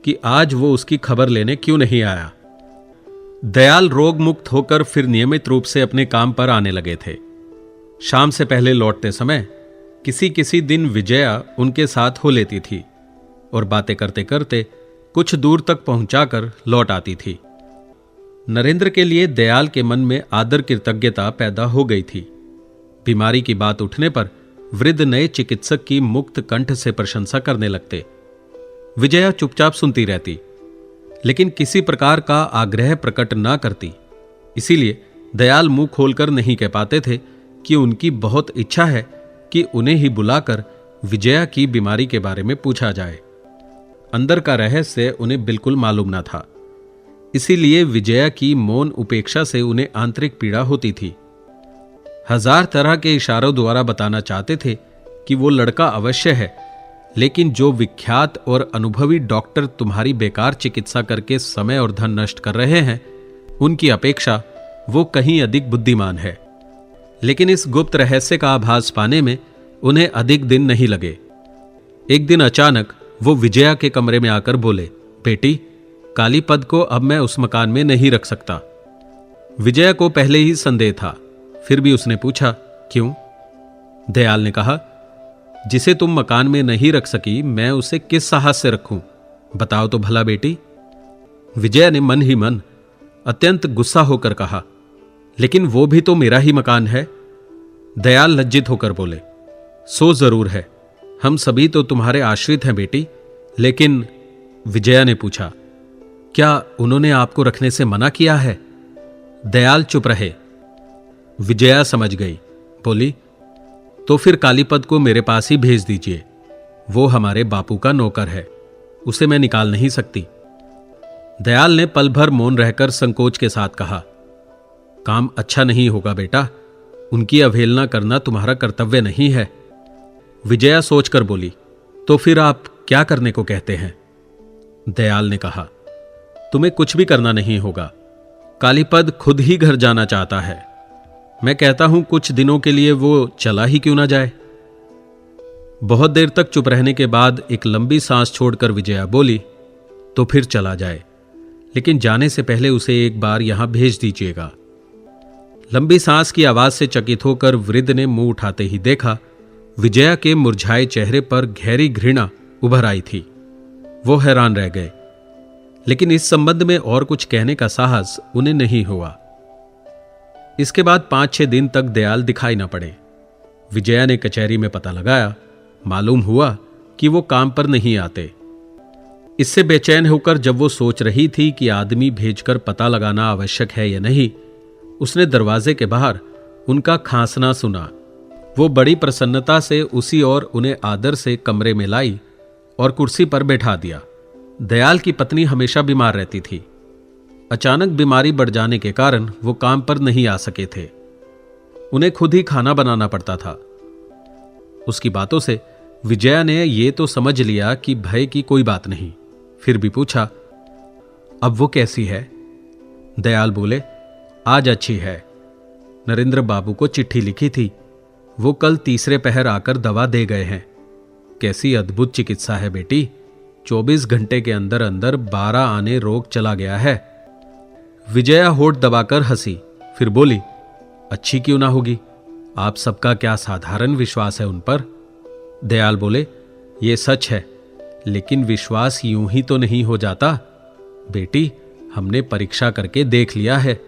कि आज वो उसकी खबर लेने क्यों नहीं आया। दयाल रोग मुक्त होकर फिर नियमित रूप से अपने काम पर आने लगे थे। शाम से पहले लौटते समय किसी किसी दिन विजया उनके साथ हो लेती थी और बातें करते करते कुछ दूर तक पहुंचाकर लौट आती थी। नरेंद्र के लिए दयाल के मन में आदर कृतज्ञता पैदा हो गई थी। बीमारी की बात उठने पर वृद्ध नए चिकित्सक की मुक्त कंठ से प्रशंसा करने लगते। विजया चुपचाप सुनती रहती, लेकिन किसी प्रकार का आग्रह प्रकट ना करती। इसीलिए दयाल मुंह खोलकर नहीं कह पाते थे कि उनकी बहुत इच्छा है कि उन्हें ही बुलाकर विजया की बीमारी के बारे में पूछा जाए। अंदर का रहस्य उन्हें बिल्कुल मालूम ना था। इसीलिए विजया की मौन उपेक्षा से उन्हें आंतरिक पीड़ा होती थी। 1000 तरह के इशारों द्वारा बताना चाहते थे कि वो लड़का अवश्य है, लेकिन जो विख्यात और अनुभवी डॉक्टर तुम्हारी बेकार चिकित्सा करके समय और धन नष्ट कर रहे हैं, उनकी अपेक्षा वो कहीं अधिक बुद्धिमान है। लेकिन इस गुप्त रहस्य का आभास पाने में उन्हें अधिक दिन नहीं लगे। एक दिन अचानक वो विजया के कमरे में आकर बोले, बेटी, कालीपद को अब मैं उस मकान में नहीं रख सकता। विजया को पहले ही संदेह था, फिर भी उसने पूछा, क्यों? दयाल ने कहा, जिसे तुम मकान में नहीं रख सकी, मैं उसे किस साहस से रखूं? बताओ तो भला बेटी। विजया ने मन ही मन अत्यंत गुस्सा होकर कहा, लेकिन वो भी तो मेरा ही मकान है। दयाल लज्जित होकर बोले, सो जरूर है, हम सभी तो तुम्हारे आश्रित हैं बेटी। लेकिन विजया ने पूछा, क्या उन्होंने आपको रखने से मना किया है? दयाल चुप रहे। विजया समझ गई, बोली, तो फिर कालीपद को मेरे पास ही भेज दीजिए। वो हमारे बापू का नौकर है, उसे मैं निकाल नहीं सकती। दयाल ने पल भर मौन रहकर संकोच के साथ कहा, काम अच्छा नहीं होगा बेटा, उनकी अवहेलना करना तुम्हारा कर्तव्य नहीं है। विजया सोचकर बोली, तो फिर आप क्या करने को कहते हैं? दयाल ने कहा, तुम्हें कुछ भी करना नहीं होगा। कालीपद खुद ही घर जाना चाहता है। मैं कहता हूं कुछ दिनों के लिए वो चला ही क्यों ना जाए। बहुत देर तक चुप रहने के बाद एक लंबी सांस छोड़कर विजया बोली, तो फिर चला जाए, लेकिन जाने से पहले उसे एक बार यहां भेज दीजिएगा। लंबी सांस की आवाज से चकित होकर वृद्ध ने मुंह उठाते ही देखा, विजया के मुरझाए चेहरे पर गहरी घृणा उभर आई थी। वो हैरान रह गए, लेकिन इस संबंध में और कुछ कहने का साहस उन्हें नहीं हुआ। इसके बाद 5-6 दिन तक दयाल दिखाई न पड़े। विजया ने कचहरी में पता लगाया, मालूम हुआ कि वो काम पर नहीं आते। इससे बेचैन होकर जब वो सोच रही थी कि आदमी भेजकर पता लगाना आवश्यक है या नहीं, उसने दरवाजे के बाहर उनका खांसना सुना। वो बड़ी प्रसन्नता से उसी और उन्हें आदर से कमरे में लाई और कुर्सी पर बैठा दिया। दयाल की पत्नी हमेशा बीमार रहती थी। अचानक बीमारी बढ़ जाने के कारण वो काम पर नहीं आ सके थे। उन्हें खुद ही खाना बनाना पड़ता था। उसकी बातों से विजया ने ये तो समझ लिया कि भय की कोई बात नहीं, फिर भी पूछा, अब वो कैसी है? दयाल बोले, आज अच्छी है। नरेंद्र बाबू को चिट्ठी लिखी थी, वो कल तीसरे पहर आकर दवा दे गए हैं। कैसी अद्भुत चिकित्सा है बेटी, 24 घंटे के अंदर अंदर 12 आने रोग चला गया है। विजया होठ दबाकर हंसी, फिर बोली, अच्छी क्यों ना होगी, आप सबका क्या साधारण विश्वास है उन पर। दयाल बोले, ये सच है, लेकिन विश्वास यूं ही तो नहीं हो जाता बेटी, हमने परीक्षा करके देख लिया है।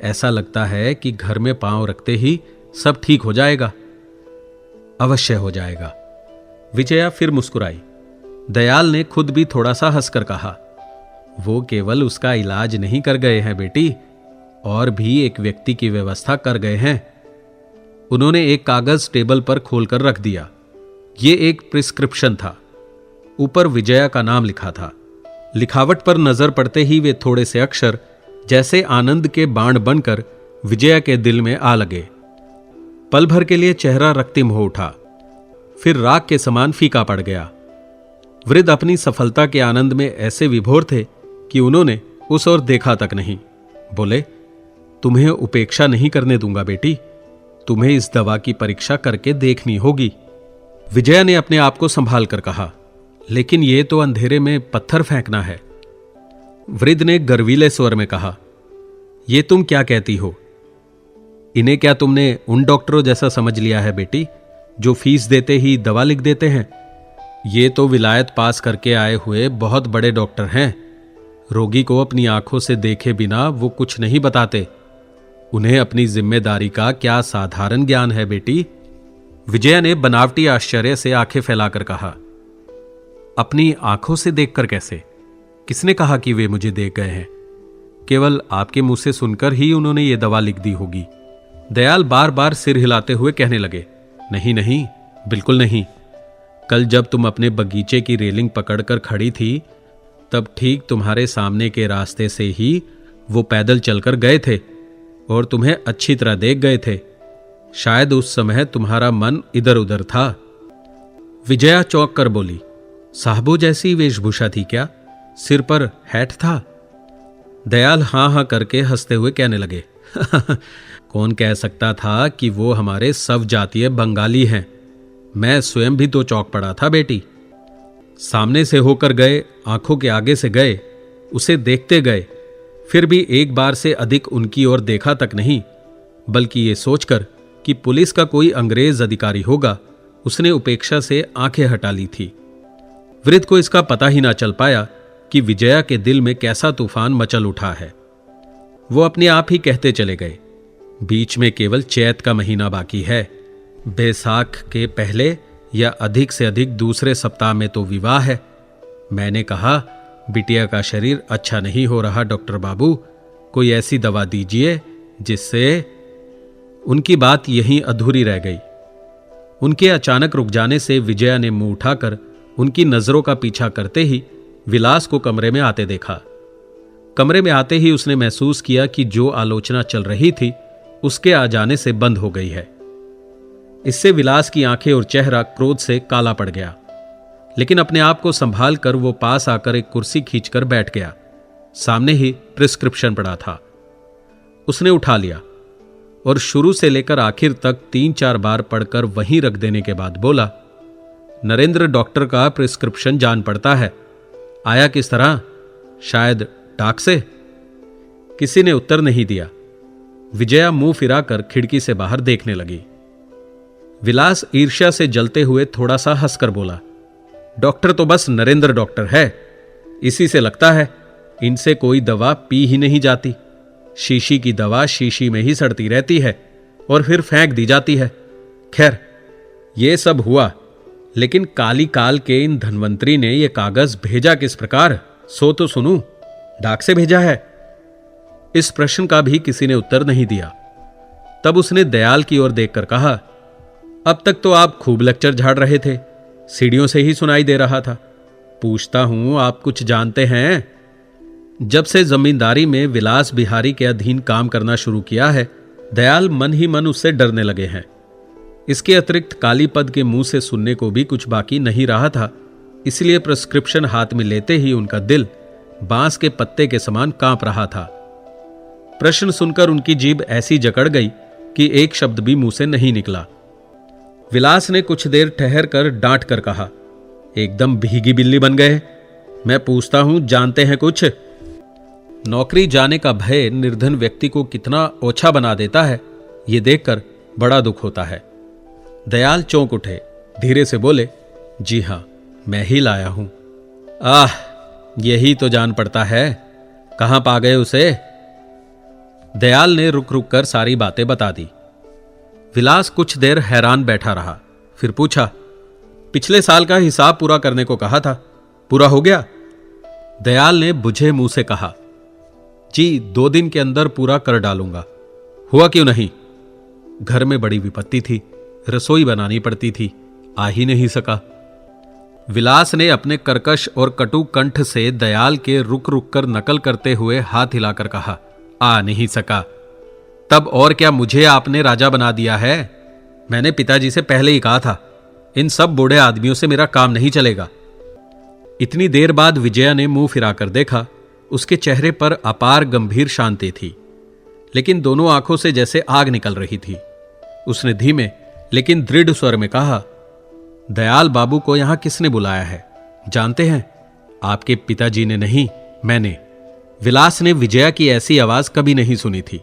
ऐसा लगता है कि घर में पांव रखते ही सब ठीक हो जाएगा। अवश्य हो जाएगा। विजया फिर मुस्कुराई। दयाल ने खुद भी थोड़ा सा हंसकर कहा, वो केवल उसका इलाज नहीं कर गए हैं बेटी, और भी एक व्यक्ति की व्यवस्था कर गए हैं। उन्होंने एक कागज टेबल पर खोलकर रख दिया। ये एक प्रिस्क्रिप्शन था, ऊपर विजया का नाम लिखा था। लिखावट पर नजर पड़ते ही वे थोड़े से अक्षर जैसे आनंद के बाण बनकर विजया के दिल में आ लगे। पल भर के लिए चेहरा रक्तिम हो उठा, फिर राख के समान फीका पड़ गया। वृद्ध अपनी सफलता के आनंद में ऐसे विभोर थे कि उन्होंने उस ओर देखा तक नहीं। बोले, तुम्हें उपेक्षा नहीं करने दूंगा बेटी, तुम्हें इस दवा की परीक्षा करके देखनी होगी। विजया ने अपने आप को संभाल कर कहा, लेकिन यह तो अंधेरे में पत्थर फेंकना है। वृद्ध ने गर्वीले स्वर में कहा, यह तुम क्या कहती हो? इन्हें क्या तुमने उन डॉक्टरों जैसा समझ लिया है बेटी, जो फीस देते ही दवा लिख देते हैं? ये तो विलायत पास करके आए हुए बहुत बड़े डॉक्टर हैं। रोगी को अपनी आंखों से देखे बिना वो कुछ नहीं बताते। उन्हें अपनी जिम्मेदारी का क्या साधारण ज्ञान है बेटी। विजया ने बनावटी आश्चर्य से आंखें फैलाकर कहा, अपनी आंखों से देखकर कैसे? किसने कहा कि वे मुझे देख गए हैं? केवल आपके मुंह से सुनकर ही उन्होंने ये दवा लिख दी होगी। दयाल बार बार सिर हिलाते हुए कहने लगे, नहीं नहीं, बिल्कुल नहीं। कल जब तुम अपने बगीचे की रेलिंग पकड़कर खड़ी थी, तब ठीक तुम्हारे सामने के रास्ते से ही वो पैदल चलकर गए थे और तुम्हें अच्छी तरह देख गए थे। शायद उस समय तुम्हारा मन इधर उधर था। विजया चौंक कर बोली, साहबों जैसी वेशभूषा थी क्या? सिर पर हैट था? दयाल हां हां करके हंसते हुए कहने लगे, कौन कह सकता था कि वो हमारे सब जातीय बंगाली हैं। मैं स्वयं भी तो चौंक पड़ा था बेटी। सामने से होकर गए, आंखों के आगे से गए, उसे देखते गए, फिर भी एक बार से अधिक उनकी ओर देखा तक नहीं, बल्कि ये सोचकर कि पुलिस का कोई अंग्रेज अधिकारी होगा, उसने उपेक्षा से आंखें हटा ली थी। वृद्ध को इसका पता ही ना चल पाया कि विजया के दिल में कैसा तूफान मचल उठा है। वो अपने आप ही कहते चले गए, बीच में केवल चैत का महीना बाकी है। बैसाख के पहले या अधिक से अधिक दूसरे सप्ताह में तो विवाह है। मैंने कहा, बिटिया का शरीर अच्छा नहीं हो रहा डॉक्टर बाबू, कोई ऐसी दवा दीजिए जिससे। उनकी बात यहीं अधूरी रह गई। उनके अचानक रुक जाने से विजया ने मुंह उठाकर उनकी नजरों का पीछा करते ही विलास को कमरे में आते देखा। कमरे में आते ही उसने महसूस किया कि जो आलोचना चल रही थी उसके आ जाने से बंद हो गई है। इससे विलास की आंखें और चेहरा क्रोध से काला पड़ गया, लेकिन अपने आप को संभाल कर वो पास आकर एक कुर्सी खींचकर बैठ गया। सामने ही प्रिस्क्रिप्शन पड़ा था। उसने उठा लिया और शुरू से लेकर आखिर तक 3-4 बार पढ़कर वहीं रख देने के बाद बोला, नरेंद्र डॉक्टर का प्रिस्क्रिप्शन जान पड़ता है। आया किस तरह? शायद डाक से? किसी ने उत्तर नहीं दिया। विजया मुंह फिराकर खिड़की से बाहर देखने लगी। विलास ईर्ष्या से जलते हुए थोड़ा सा हंसकर बोला, डॉक्टर तो बस नरेंद्र डॉक्टर है, इसी से लगता है इनसे कोई दवा पी ही नहीं जाती। शीशी की दवा शीशी में ही सड़ती रहती है और फिर फेंक दी जाती है। खैर, ये सब हुआ, लेकिन काली काल के इन धनवंतरी ने यह कागज भेजा किस प्रकार, सो तो सुनूं। डाक से भेजा है? इस प्रश्न का भी किसी ने उत्तर नहीं दिया। तब उसने दयाल की ओर देखकर कहा, अब तक तो आप खूब लेक्चर झाड़ रहे थे, सीढ़ियों से ही सुनाई दे रहा था। पूछता हूं, आप कुछ जानते हैं? जब से जमींदारी में विलास बिहारी के अधीन काम करना शुरू किया है, दयाल मन ही मन उससे डरने लगे हैं। इसके अतिरिक्त कालीपद के मुंह से सुनने को भी कुछ बाकी नहीं रहा था, इसलिए प्रिस्क्रिप्शन हाथ में लेते ही उनका दिल बांस के पत्ते के समान कांप रहा था। प्रश्न सुनकर उनकी जीभ ऐसी जकड़ गई कि एक शब्द भी मुंह से नहीं निकला। विलास ने कुछ देर ठहर कर डांट कर कहा, एकदम भीगी बिल्ली बन गए। मैं पूछता हूं, जानते हैं कुछ? नौकरी जाने का भय निर्धन व्यक्ति को कितना ओछा बना देता है, यह देखकर बड़ा दुख होता है। दयाल चौंक उठे, धीरे से बोले, जी हां, मैं ही लाया हूं। आह, यही तो जान पड़ता है, कहां पा गए उसे? दयाल ने रुक रुक कर सारी बातें बता दी। विलास कुछ देर हैरान बैठा रहा, फिर पूछा, पिछले साल का हिसाब पूरा करने को कहा था, पूरा हो गया? दयाल ने बुझे मुंह से कहा, जी 2 दिन के अंदर पूरा कर डालूंगा। हुआ क्यों नहीं? घर में बड़ी विपत्ति थी, रसोई बनानी पड़ती थी, आ ही नहीं सका। विलास ने अपने कर्कश और कटु कंठ से दयाल के रुक रुक कर नकल करते हुए हाथ हिलाकर कहा, आ नहीं सका? तब और क्या मुझे आपने राजा बना दिया है? मैंने पिताजी से पहले ही कहा था, इन सब बूढ़े आदमियों से मेरा काम नहीं चलेगा। इतनी देर बाद विजया ने मुंह फिराकर देखा। उसके चेहरे पर अपार गंभीर शांति थी, लेकिन दोनों आंखों से जैसे आग निकल रही थी। उसने धीमे लेकिन दृढ़ स्वर में कहा, दयाल बाबू को यहां किसने बुलाया है जानते हैं? आपके पिताजी ने नहीं, मैंने। विलास ने विजया की ऐसी आवाज कभी नहीं सुनी थी,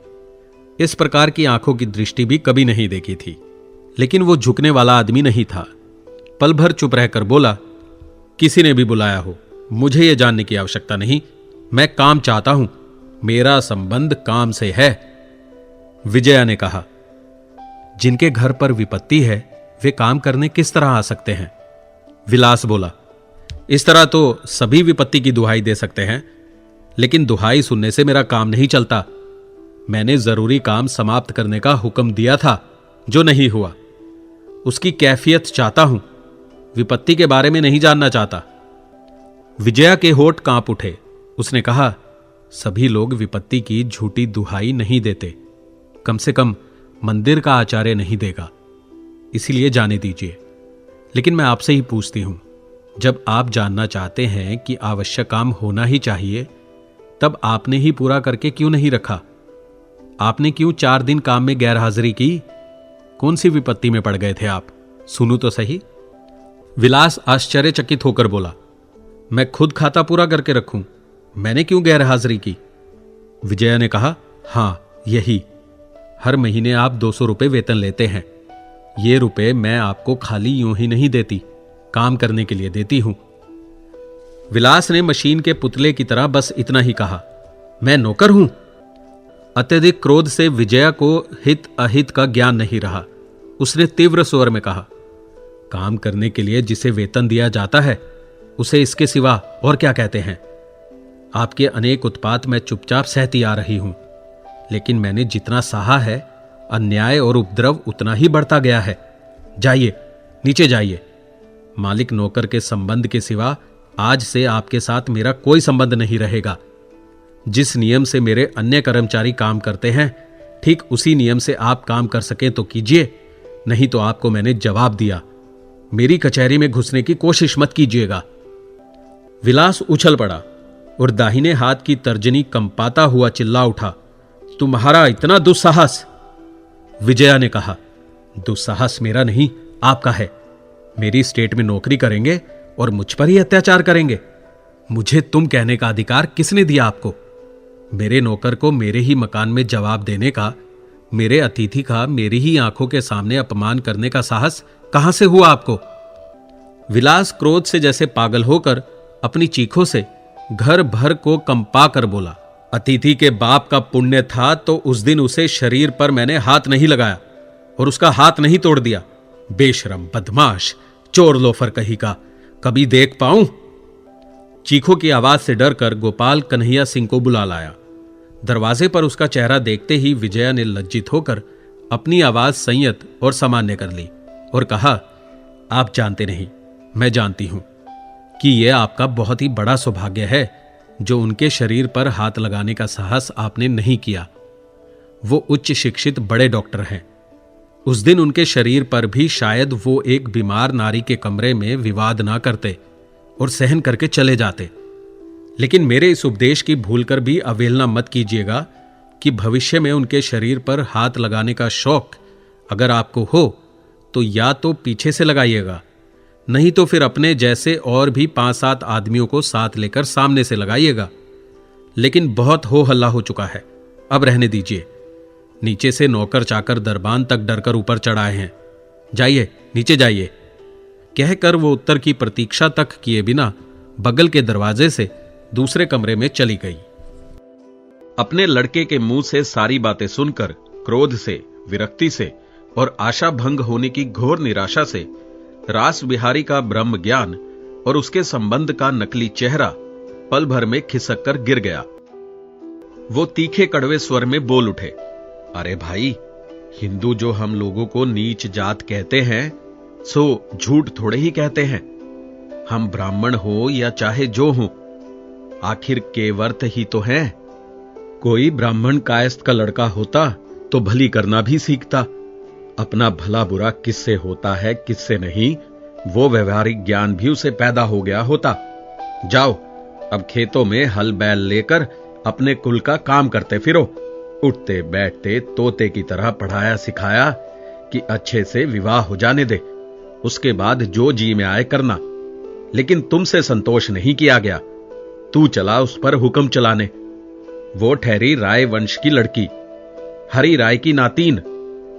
इस प्रकार की आंखों की दृष्टि भी कभी नहीं देखी थी, लेकिन वो झुकने वाला आदमी नहीं था। पल भर चुप रहकर बोला, किसी ने भी बुलाया हो, मुझे यह जानने की आवश्यकता नहीं। मैं काम चाहता हूं, मेरा संबंध काम से है। विजया ने कहा, जिनके घर पर विपत्ति है वे काम करने किस तरह आ सकते हैं? विलास बोला, इस तरह तो सभी विपत्ति की दुहाई दे सकते हैं, लेकिन दुहाई सुनने से मेरा काम नहीं चलता। मैंने जरूरी काम समाप्त करने का हुक्म दिया था, जो नहीं हुआ। उसकी कैफियत चाहता हूं, विपत्ति के बारे में नहीं जानना चाहता। विजया के होठ कांप उठे। उसने कहा, सभी लोग विपत्ति की झूठी दुहाई नहीं देते, कम से कम मंदिर का आचार्य नहीं देगा, इसीलिए जाने दीजिए। लेकिन मैं आपसे ही पूछती हूं, जब आप जानना चाहते हैं कि आवश्यक काम होना ही चाहिए, तब आपने ही पूरा करके क्यों नहीं रखा? आपने क्यों 4 दिन काम में गैरहाजिरी की? कौन सी विपत्ति में पड़ गए थे आप? सुनू तो सही। विलास आश्चर्यचकित होकर बोला, मैं खुद खाता पूरा करके रखूं, मैंने क्यों गैरहाजिरी की? विजया ने कहा, हां यही। हर महीने आप 200 रुपए वेतन लेते हैं। ये रुपए मैं आपको खाली यूं ही नहीं देती, काम करने के लिए देती हूं। विलास ने मशीन के पुतले की तरह बस इतना ही कहा, मैं नौकर हूं। अत्यधिक क्रोध से विजया को हित अहित का ज्ञान नहीं रहा। उसने तीव्र स्वर में कहा, काम करने के लिए जिसे वेतन दिया जाता है उसे इसके सिवा और क्या कहते हैं? आपके अनेक उत्पात मैं चुपचाप सहती आ रही हूं, लेकिन मैंने जितना सहा है, अन्याय और उपद्रव उतना ही बढ़ता गया है। जाइए, नीचे जाइए। मालिक नौकर के संबंध के सिवा आज से आपके साथ मेरा कोई संबंध नहीं रहेगा। जिस नियम से मेरे अन्य कर्मचारी काम करते हैं, ठीक उसी नियम से आप काम कर सकें तो कीजिए, नहीं तो आपको मैंने जवाब दिया। मेरी कचहरी में घुसने की कोशिश मत कीजिएगा। विलास उछल पड़ा और दाहिने हाथ की तर्जनी कंपाता हुआ चिल्ला उठा, तुम्हारा इतना दुस्साहस! विजया ने कहा, दुस्साहस मेरा नहीं, आपका है। मेरी स्टेट में नौकरी करेंगे और मुझ पर ही अत्याचार करेंगे। मुझे तुम कहने का अधिकार किसने दिया आपको? मेरे नौकर को मेरे ही मकान में जवाब देने का, मेरे अतिथि का मेरी ही आंखों के सामने अपमान करने का साहस कहां से हुआ आपको? विलास क्रोध से जैसे पागल होकर अपनी चीखों से घर भर को कंपा कर बोला, अतिथि के बाप का पुण्य था तो उस दिन उसे शरीर पर मैंने हाथ नहीं लगाया और उसका हाथ नहीं तोड़ दिया। बेशरम, बदमाश, चोर लोफर कहीं का, कभी देख पाऊं? चीखों की आवाज से डरकर गोपाल कन्हैया सिंह को बुला लाया। दरवाजे पर उसका चेहरा देखते ही विजया ने लज्जित होकर अपनी आवाज संयत और सामान्य कर ली और कहा, आप जानते नहीं, मैं जानती हूं कि यह आपका बहुत ही बड़ा सौभाग्य है जो उनके शरीर पर हाथ लगाने का साहस आपने नहीं किया। वो उच्च शिक्षित बड़े डॉक्टर हैं। उस दिन उनके शरीर पर भी शायद वो एक बीमार नारी के कमरे में विवाद ना करते और सहन करके चले जाते। लेकिन मेरे इस उपदेश की भूलकर भी अवहेलना मत कीजिएगा कि भविष्य में उनके शरीर पर हाथ लगाने का शौक अगर आपको हो तो या तो पीछे से लगाइएगा, नहीं तो फिर अपने जैसे और भी 5-7 आदमियों को साथ लेकर सामने से लगाइएगा। लेकिन बहुत हो हल्ला हो चुका है, अब रहने दीजिए। नीचे से नौकर चाकर दरबान तक डरकर ऊपर चढ़ाए हैं। जाइए, नीचे जाइए। कहकर वो उत्तर की प्रतीक्षा तक किए बिना बगल के दरवाजे से दूसरे कमरे में चली गई। अपने लड़के के मुंह से सारी बातें सुनकर क्रोध से, विरक्ति से और आशा भंग होने की घोर निराशा से रास बिहारी का ब्रह्म ज्ञान और उसके संबंध का नकली चेहरा पल भर में खिसक कर गिर गया। वो तीखे कड़वे स्वर में बोल उठे, अरे भाई, हिंदू जो हम लोगों को नीच जात कहते हैं सो झूठ थोड़े ही कहते हैं। हम ब्राह्मण हो या चाहे जो हो, आखिर केवर्त ही तो हैं। कोई ब्राह्मण कायस्थ का लड़का होता तो भली करना भी सीखता। अपना भला बुरा किससे होता है किससे नहीं, वो व्यवहारिक ज्ञान भी उसे पैदा हो गया होता। जाओ, अब खेतों में हल बैल लेकर अपने कुल का काम करते फिरो। उठते बैठते तोते की तरह पढ़ाया सिखाया कि अच्छे से विवाह हो जाने दे, उसके बाद जो जी में आए करना। लेकिन तुमसे संतोष नहीं किया गया, तू चला उस पर हुक्म चलाने। वो ठहरी राय वंश की लड़की, हरी राय की नातीन,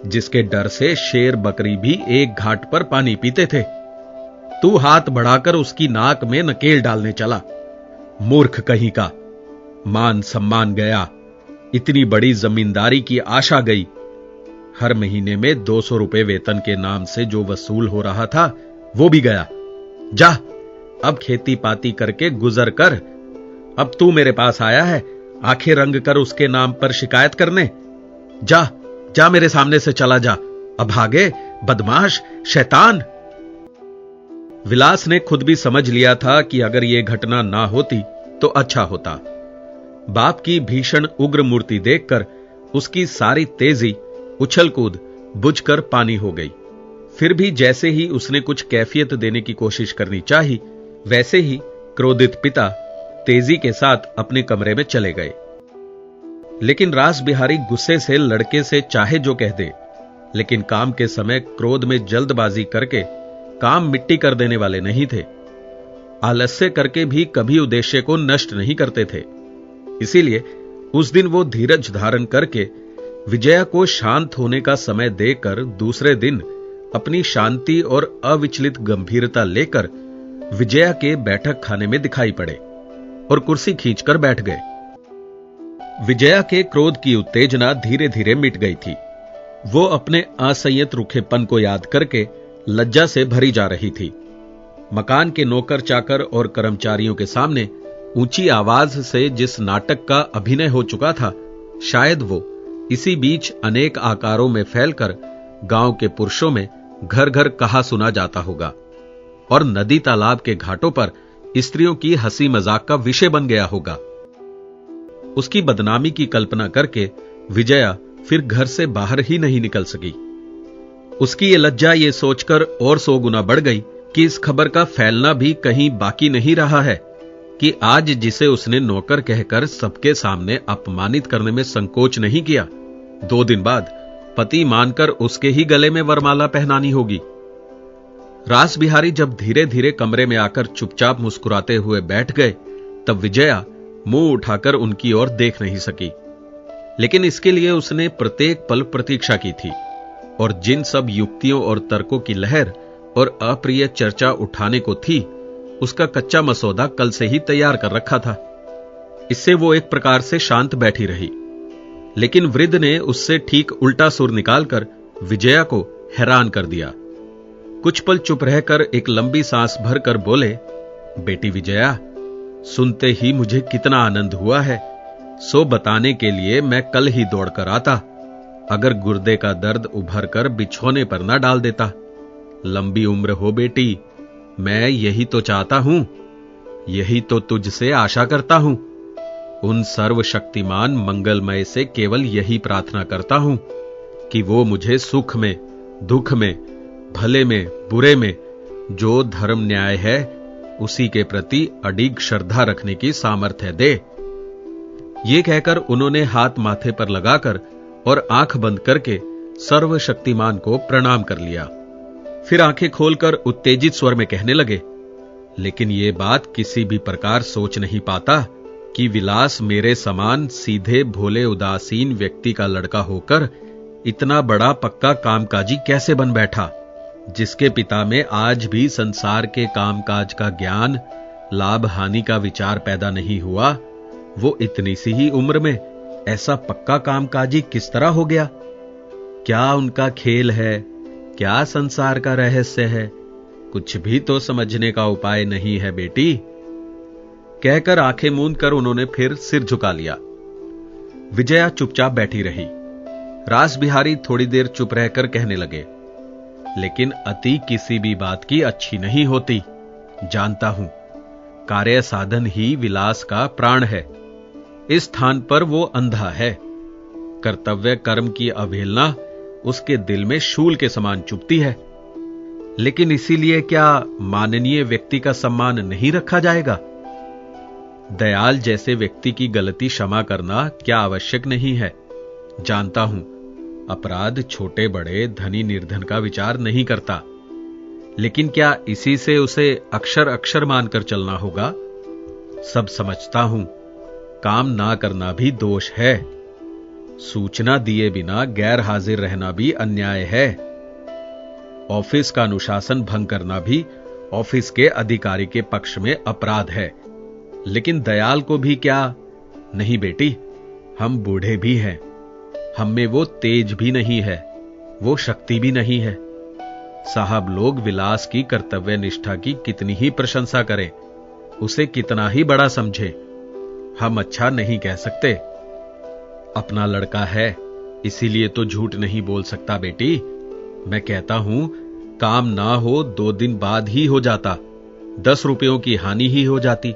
जिसके डर से शेर बकरी भी एक घाट पर पानी पीते थे। तू हाथ बढ़ाकर उसकी नाक में नकेल डालने चला। मूर्ख कहीं का, मान सम्मान गया, इतनी बड़ी जमींदारी की आशा गई। हर महीने में 200 रुपए वेतन के नाम से जो वसूल हो रहा था वो भी गया। जा, अब खेती पाती करके गुजर कर। अब तू मेरे पास आया है आंखें रंग कर उसके नाम पर शिकायत करने। जा जा, मेरे सामने से चला जा, अब भागे बदमाश शैतान। विलास ने खुद भी समझ लिया था कि अगर यह घटना ना होती तो अच्छा होता। बाप की भीषण उग्र मूर्ति देखकर उसकी सारी तेजी उछल कूद बुझकर पानी हो गई। फिर भी जैसे ही उसने कुछ कैफियत देने की कोशिश करनी चाही, वैसे ही क्रोधित पिता तेजी के साथ अपने कमरे में चले गए। लेकिन रास बिहारी गुस्से से लड़के से चाहे जो कह दे, लेकिन काम के समय क्रोध में जल्दबाजी करके काम मिट्टी कर देने वाले नहीं थे। आलस्य करके भी कभी उद्देश्य को नष्ट नहीं करते थे। इसीलिए उस दिन वो धीरज धारण करके विजया को शांत होने का समय देकर दूसरे दिन अपनी शांति और अविचलित गंभीरता लेकर विजया के बैठक खाने में दिखाई पड़े और कुर्सी खींचकर बैठ गए। विजया के क्रोध की उत्तेजना धीरे धीरे मिट गई थी। वो अपने असंयत रूखेपन को याद करके लज्जा से भरी जा रही थी। मकान के नौकर चाकर और कर्मचारियों के सामने ऊंची आवाज से जिस नाटक का अभिनय हो चुका था, शायद वो इसी बीच अनेक आकारों में फैलकर गांव के पुरुषों में घर घर कहा सुना जाता होगा और नदी तालाब के घाटों पर स्त्रियों की हंसी मजाक का विषय बन गया होगा। उसकी बदनामी की कल्पना करके विजया फिर घर से बाहर ही नहीं निकल सकी। उसकी ये लज्जा ये सोचकर और 100 गुना बढ़ गई कि इस खबर का फैलना भी कहीं बाकी नहीं रहा है कि आज जिसे उसने नौकर कहकर सबके सामने अपमानित करने में संकोच नहीं किया, 2 दिन बाद पति मानकर उसके ही गले में वरमाला पहनानी होगी। रास बिहारी जब धीरे धीरे कमरे में आकर चुपचाप मुस्कुराते हुए बैठ गए, तब विजया मुंह उठाकर उनकी ओर देख नहीं सकी। लेकिन इसके लिए उसने प्रत्येक पल प्रतीक्षा की थी और जिन सब युक्तियों और तर्कों की लहर और अप्रिय चर्चा उठाने को थी, उसका कच्चा मसौदा कल से ही तैयार कर रखा था। इससे वो एक प्रकार से शांत बैठी रही। लेकिन वृद्ध ने उससे ठीक उल्टा सुर निकालकर विजया को हैरान कर दिया। कुछ पल चुप रहकर एक लंबी सांस भरकर बोले, बेटी विजया, सुनते ही मुझे कितना आनंद हुआ है, सो बताने के लिए मैं कल ही दौड़कर आता, अगर गुर्दे का दर्द उभर कर बिछोने पर ना डाल देता। लंबी उम्र हो बेटी, मैं यही तो चाहता हूं, यही तो तुझसे आशा करता हूं। उन सर्वशक्तिमान मंगलमय से केवल यही प्रार्थना करता हूं कि वो मुझे सुख में दुख में, भले में, बुरे में जो धर्म न्याय है उसी के प्रति अडिग श्रद्धा रखने की सामर्थ्य दे। ये कहकर उन्होंने हाथ माथे पर लगाकर और आंख बंद करके सर्वशक्तिमान को प्रणाम कर लिया। फिर आंखें खोलकर उत्तेजित स्वर में कहने लगे, लेकिन ये बात किसी भी प्रकार सोच नहीं पाता कि विलास मेरे समान सीधे भोले उदासीन व्यक्ति का लड़का होकर इतना बड़ा पक्का कामकाजी कैसे बन बैठा, जिसके पिता में आज भी संसार के कामकाज का ज्ञान, लाभ हानि का विचार पैदा नहीं हुआ। वो इतनी सी ही उम्र में ऐसा पक्का कामकाजी किस तरह हो गया? क्या उनका खेल है? क्या संसार का रहस्य है? कुछ भी तो समझने का उपाय नहीं है बेटी। कहकर आंखें मूंद कर उन्होंने फिर सिर झुका लिया। विजया चुपचाप बैठी रही। रास बिहारी थोड़ी देर चुप रहकर कहने लगे, लेकिन अति किसी भी बात की अच्छी नहीं होती। जानता हूं, कार्य साधन ही विलास का प्राण है। इस स्थान पर वो अंधा है। कर्तव्य कर्म की अवहेलना उसके दिल में शूल के समान चुभती है। लेकिन इसीलिए क्या माननीय व्यक्ति का सम्मान नहीं रखा जाएगा? दयाल जैसे व्यक्ति की गलती क्षमा करना क्या आवश्यक नहीं है? जानता हूं, अपराध छोटे बड़े, धनी निर्धन का विचार नहीं करता, लेकिन क्या इसी से उसे अक्षर अक्षर मानकर चलना होगा? सब समझता हूं, काम ना करना भी दोष है। सूचना दिए बिना गैर हाजिर रहना भी अन्याय है। ऑफिस का अनुशासन भंग करना भी ऑफिस के अधिकारी के पक्ष में अपराध है। लेकिन दयाल को भी क्या? नहीं बेटी, हम बूढ़े भी हैं। हम में वो तेज भी नहीं है, वो शक्ति भी नहीं है। साहब लोग विलास की कर्तव्य निष्ठा की कितनी ही प्रशंसा करें, उसे कितना ही बड़ा समझे, हम अच्छा नहीं कह सकते। अपना लड़का है, इसीलिए तो झूठ नहीं बोल सकता बेटी। मैं कहता हूं, काम ना हो 2 दिन बाद ही हो जाता, 10 रुपयों की हानि ही हो जाती।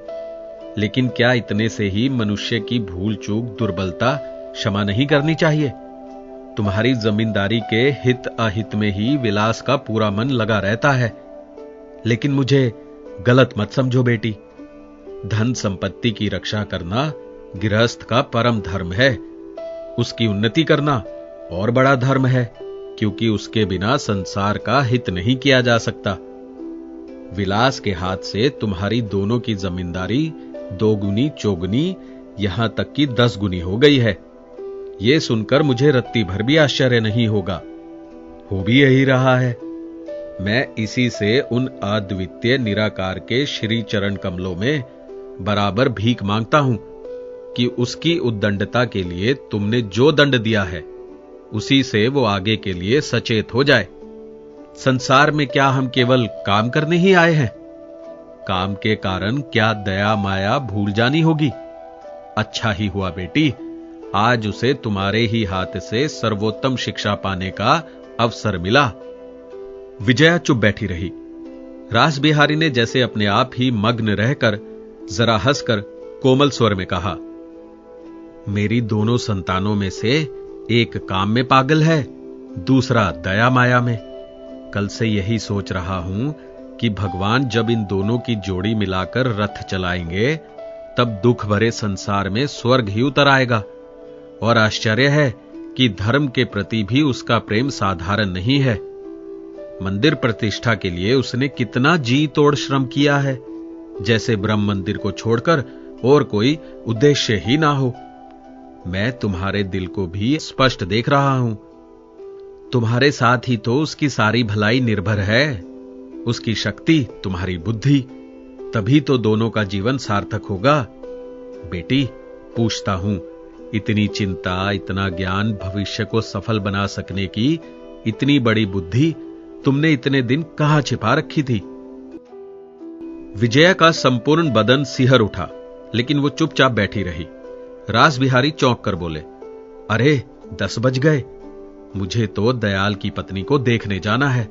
लेकिन क्या इतने से ही मनुष्य की भूल चूक, दुर्बलता क्षमा नहीं करनी चाहिए? तुम्हारी जमींदारी के हित अहित में ही विलास का पूरा मन लगा रहता है। लेकिन मुझे गलत मत समझो बेटी। धन संपत्ति की रक्षा करना गृहस्थ का परम धर्म है। उसकी उन्नति करना और बड़ा धर्म है, क्योंकि उसके बिना संसार का हित नहीं किया जा सकता। विलास के हाथ से तुम्हारी दोनों की जमींदारी 2 गुनी चौगुनी, यहां तक कि 10 गुनी हो गई है। यह सुनकर मुझे रत्ती भर भी आश्चर्य नहीं होगा। हो भी यही रहा है। मैं इसी से उन अद्वितीय निराकार के श्री चरण कमलों में बराबर भीख मांगता हूं कि उसकी उद्दंडता के लिए तुमने जो दंड दिया है, उसी से वो आगे के लिए सचेत हो जाए। संसार में क्या हम केवल काम करने ही आए हैं? काम के कारण क्या दया माया भूल जानी होगी? अच्छा ही हुआ बेटी, आज उसे तुम्हारे ही हाथ से सर्वोत्तम शिक्षा पाने का अवसर मिला। विजया चुप बैठी रही। रास बिहारी ने जैसे अपने आप ही मग्न रहकर जरा हंसकर कोमल स्वर में कहा, मेरी दोनों संतानों में से एक काम में पागल है, दूसरा दया माया में। कल से यही सोच रहा हूं कि भगवान जब इन दोनों की जोड़ी मिलाकर रथ चलाएंगे, तब दुख भरे संसार में स्वर्ग ही उतर आएगा। और आश्चर्य है कि धर्म के प्रति भी उसका प्रेम साधारण नहीं है। मंदिर प्रतिष्ठा के लिए उसने कितना जी तोड़ श्रम किया है, जैसे ब्रह्म मंदिर को छोड़कर और कोई उद्देश्य ही ना हो। मैं तुम्हारे दिल को भी स्पष्ट देख रहा हूं। तुम्हारे साथ ही तो उसकी सारी भलाई निर्भर है, उसकी शक्ति, तुम्हारी बुद्धि। तभी तो दोनों का जीवन सार्थक होगा। बेटी, पूछता हूं, इतनी चिंता, इतना ज्ञान, भविष्य को सफल बना सकने की इतनी बड़ी बुद्धि तुमने इतने दिन कहां छिपा रखी थी? विजया का संपूर्ण बदन सिहर उठा, लेकिन वो चुपचाप बैठी रही। रास बिहारी चौंक कर बोले, अरे 10 बज गए, मुझे तो दयाल की पत्नी को देखने जाना है।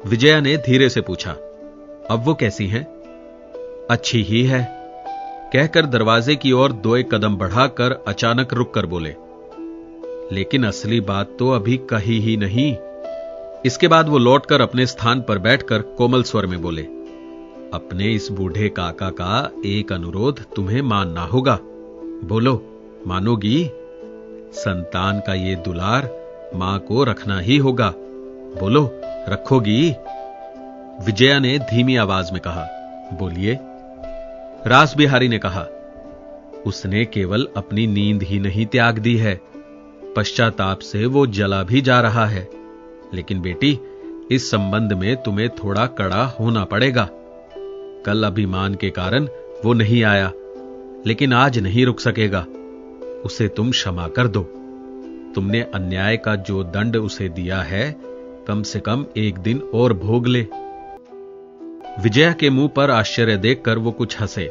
विजया ने धीरे से पूछा, अब वो कैसी हैं? अच्छी ही है, कहकर दरवाजे की ओर 2 कदम बढ़ाकर अचानक रुक कर बोले, लेकिन असली बात तो अभी कही ही नहीं। इसके बाद वो लौटकर अपने स्थान पर बैठकर कोमल स्वर में बोले, अपने इस बूढ़े काका का एक अनुरोध तुम्हें मानना होगा। बोलो, मानोगी? संतान का ये दुलार मां को रखना ही होगा। बोलो, रखोगी? विजया ने धीमी आवाज में कहा। बोलिए। रास बिहारी ने कहा, उसने केवल अपनी नींद ही नहीं त्याग दी है, पश्चाताप से वो जला भी जा रहा है। लेकिन बेटी, इस संबंध में तुम्हें थोड़ा कड़ा होना पड़ेगा। कल अभिमान के कारण वो नहीं आया, लेकिन आज नहीं रुक सकेगा। उसे तुम क्षमा कर दो। तुमने अन्याय का जो दंड उसे दिया है, कम से कम एक दिन और भोग ले। विजया के मुंह पर आश्चर्य देखकर वो कुछ हंसे,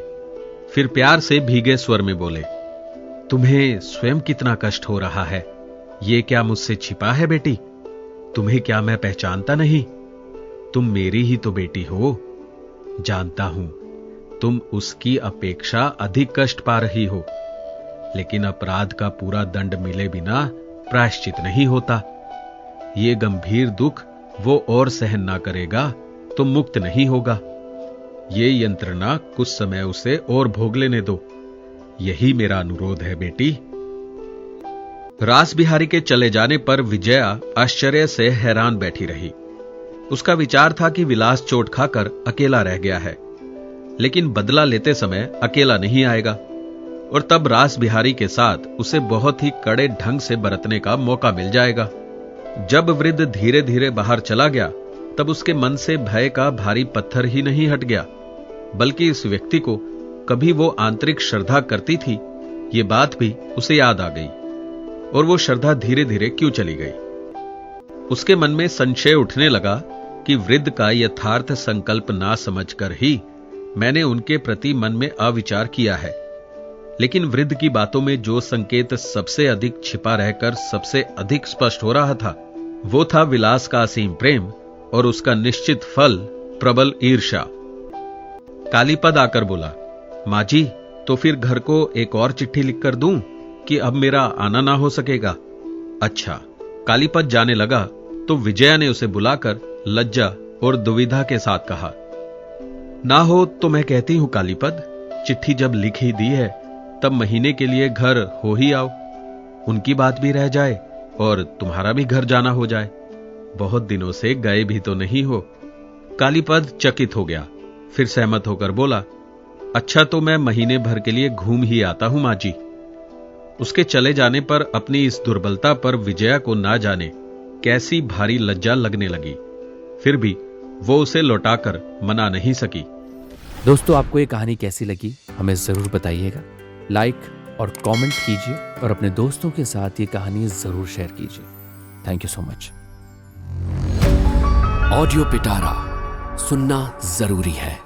फिर प्यार से भीगे स्वर में बोले, तुम्हें स्वयं कितना कष्ट हो रहा है, ये क्या मुझसे छिपा है बेटी? तुम्हें क्या मैं पहचानता नहीं? तुम मेरी ही तो बेटी हो। जानता हूं तुम उसकी अपेक्षा अधिक कष्ट पा रही हो, लेकिन अपराध का पूरा दंड मिले बिना प्रायश्चित नहीं होता। ये गंभीर दुख वो और सहन ना करेगा तो मुक्त नहीं होगा। ये यंत्रणा कुछ समय उसे और भोग लेने दो, यही मेरा अनुरोध है बेटी। रास बिहारी के चले जाने पर विजया आश्चर्य से हैरान बैठी रही। उसका विचार था कि विलास चोट खाकर अकेला रह गया है, लेकिन बदला लेते समय अकेला नहीं आएगा, और तब रास बिहारी के साथ उसे बहुत ही कड़े ढंग से बरतने का मौका मिल जाएगा। जब वृद्ध धीरे धीरे बाहर चला गया, तब उसके मन से भय का भारी पत्थर ही नहीं हट गया, बल्कि इस व्यक्ति को कभी वो आंतरिक श्रद्धा करती थी, ये बात भी उसे याद आ गई। और वो श्रद्धा धीरे धीरे क्यों चली गई? उसके मन में संशय उठने लगा कि वृद्ध का यथार्थ संकल्प ना समझकर ही मैंने उनके प्रति मन में अविचार किया है। लेकिन वृद्ध की बातों में जो संकेत सबसे अधिक छिपा रहकर सबसे अधिक स्पष्ट हो रहा था, वो था विलास का असीम प्रेम और उसका निश्चित फल प्रबल ईर्ष्या। कालीपद आकर बोला, मां जी, तो फिर घर को एक और चिट्ठी लिखकर दूं कि अब मेरा आना ना हो सकेगा? अच्छा। कालीपद जाने लगा तो विजया ने उसे बुलाकर लज्जा और दुविधा के साथ कहा, ना हो तो मैं कहती हूं कालीपद, चिट्ठी जब लिख ही दी है तब महीने के लिए घर हो ही आओ। उनकी बात भी रह जाए और तुम्हारा भी घर जाना हो जाए। बहुत दिनों से गए भी तो नहीं हो। कालीपद चकित हो गया, फिर सहमत होकर बोला, अच्छा तो मैं महीने भर के लिए घूम ही आता हूं मां जी। उसके चले जाने पर अपनी इस दुर्बलता पर विजया को ना जाने कैसी भारी लज्जा लगने लगी, फिर भी वो उसे लौटाकर मना नहीं सकी। दोस्तों, आपको ये कहानी कैसी लगी हमें जरूर बताइएगा। लाइक और कमेंट कीजिए और अपने दोस्तों के साथ ये कहानी जरूर शेयर कीजिए। Thank you so much. Audio पिटारा सुनना जरूरी है।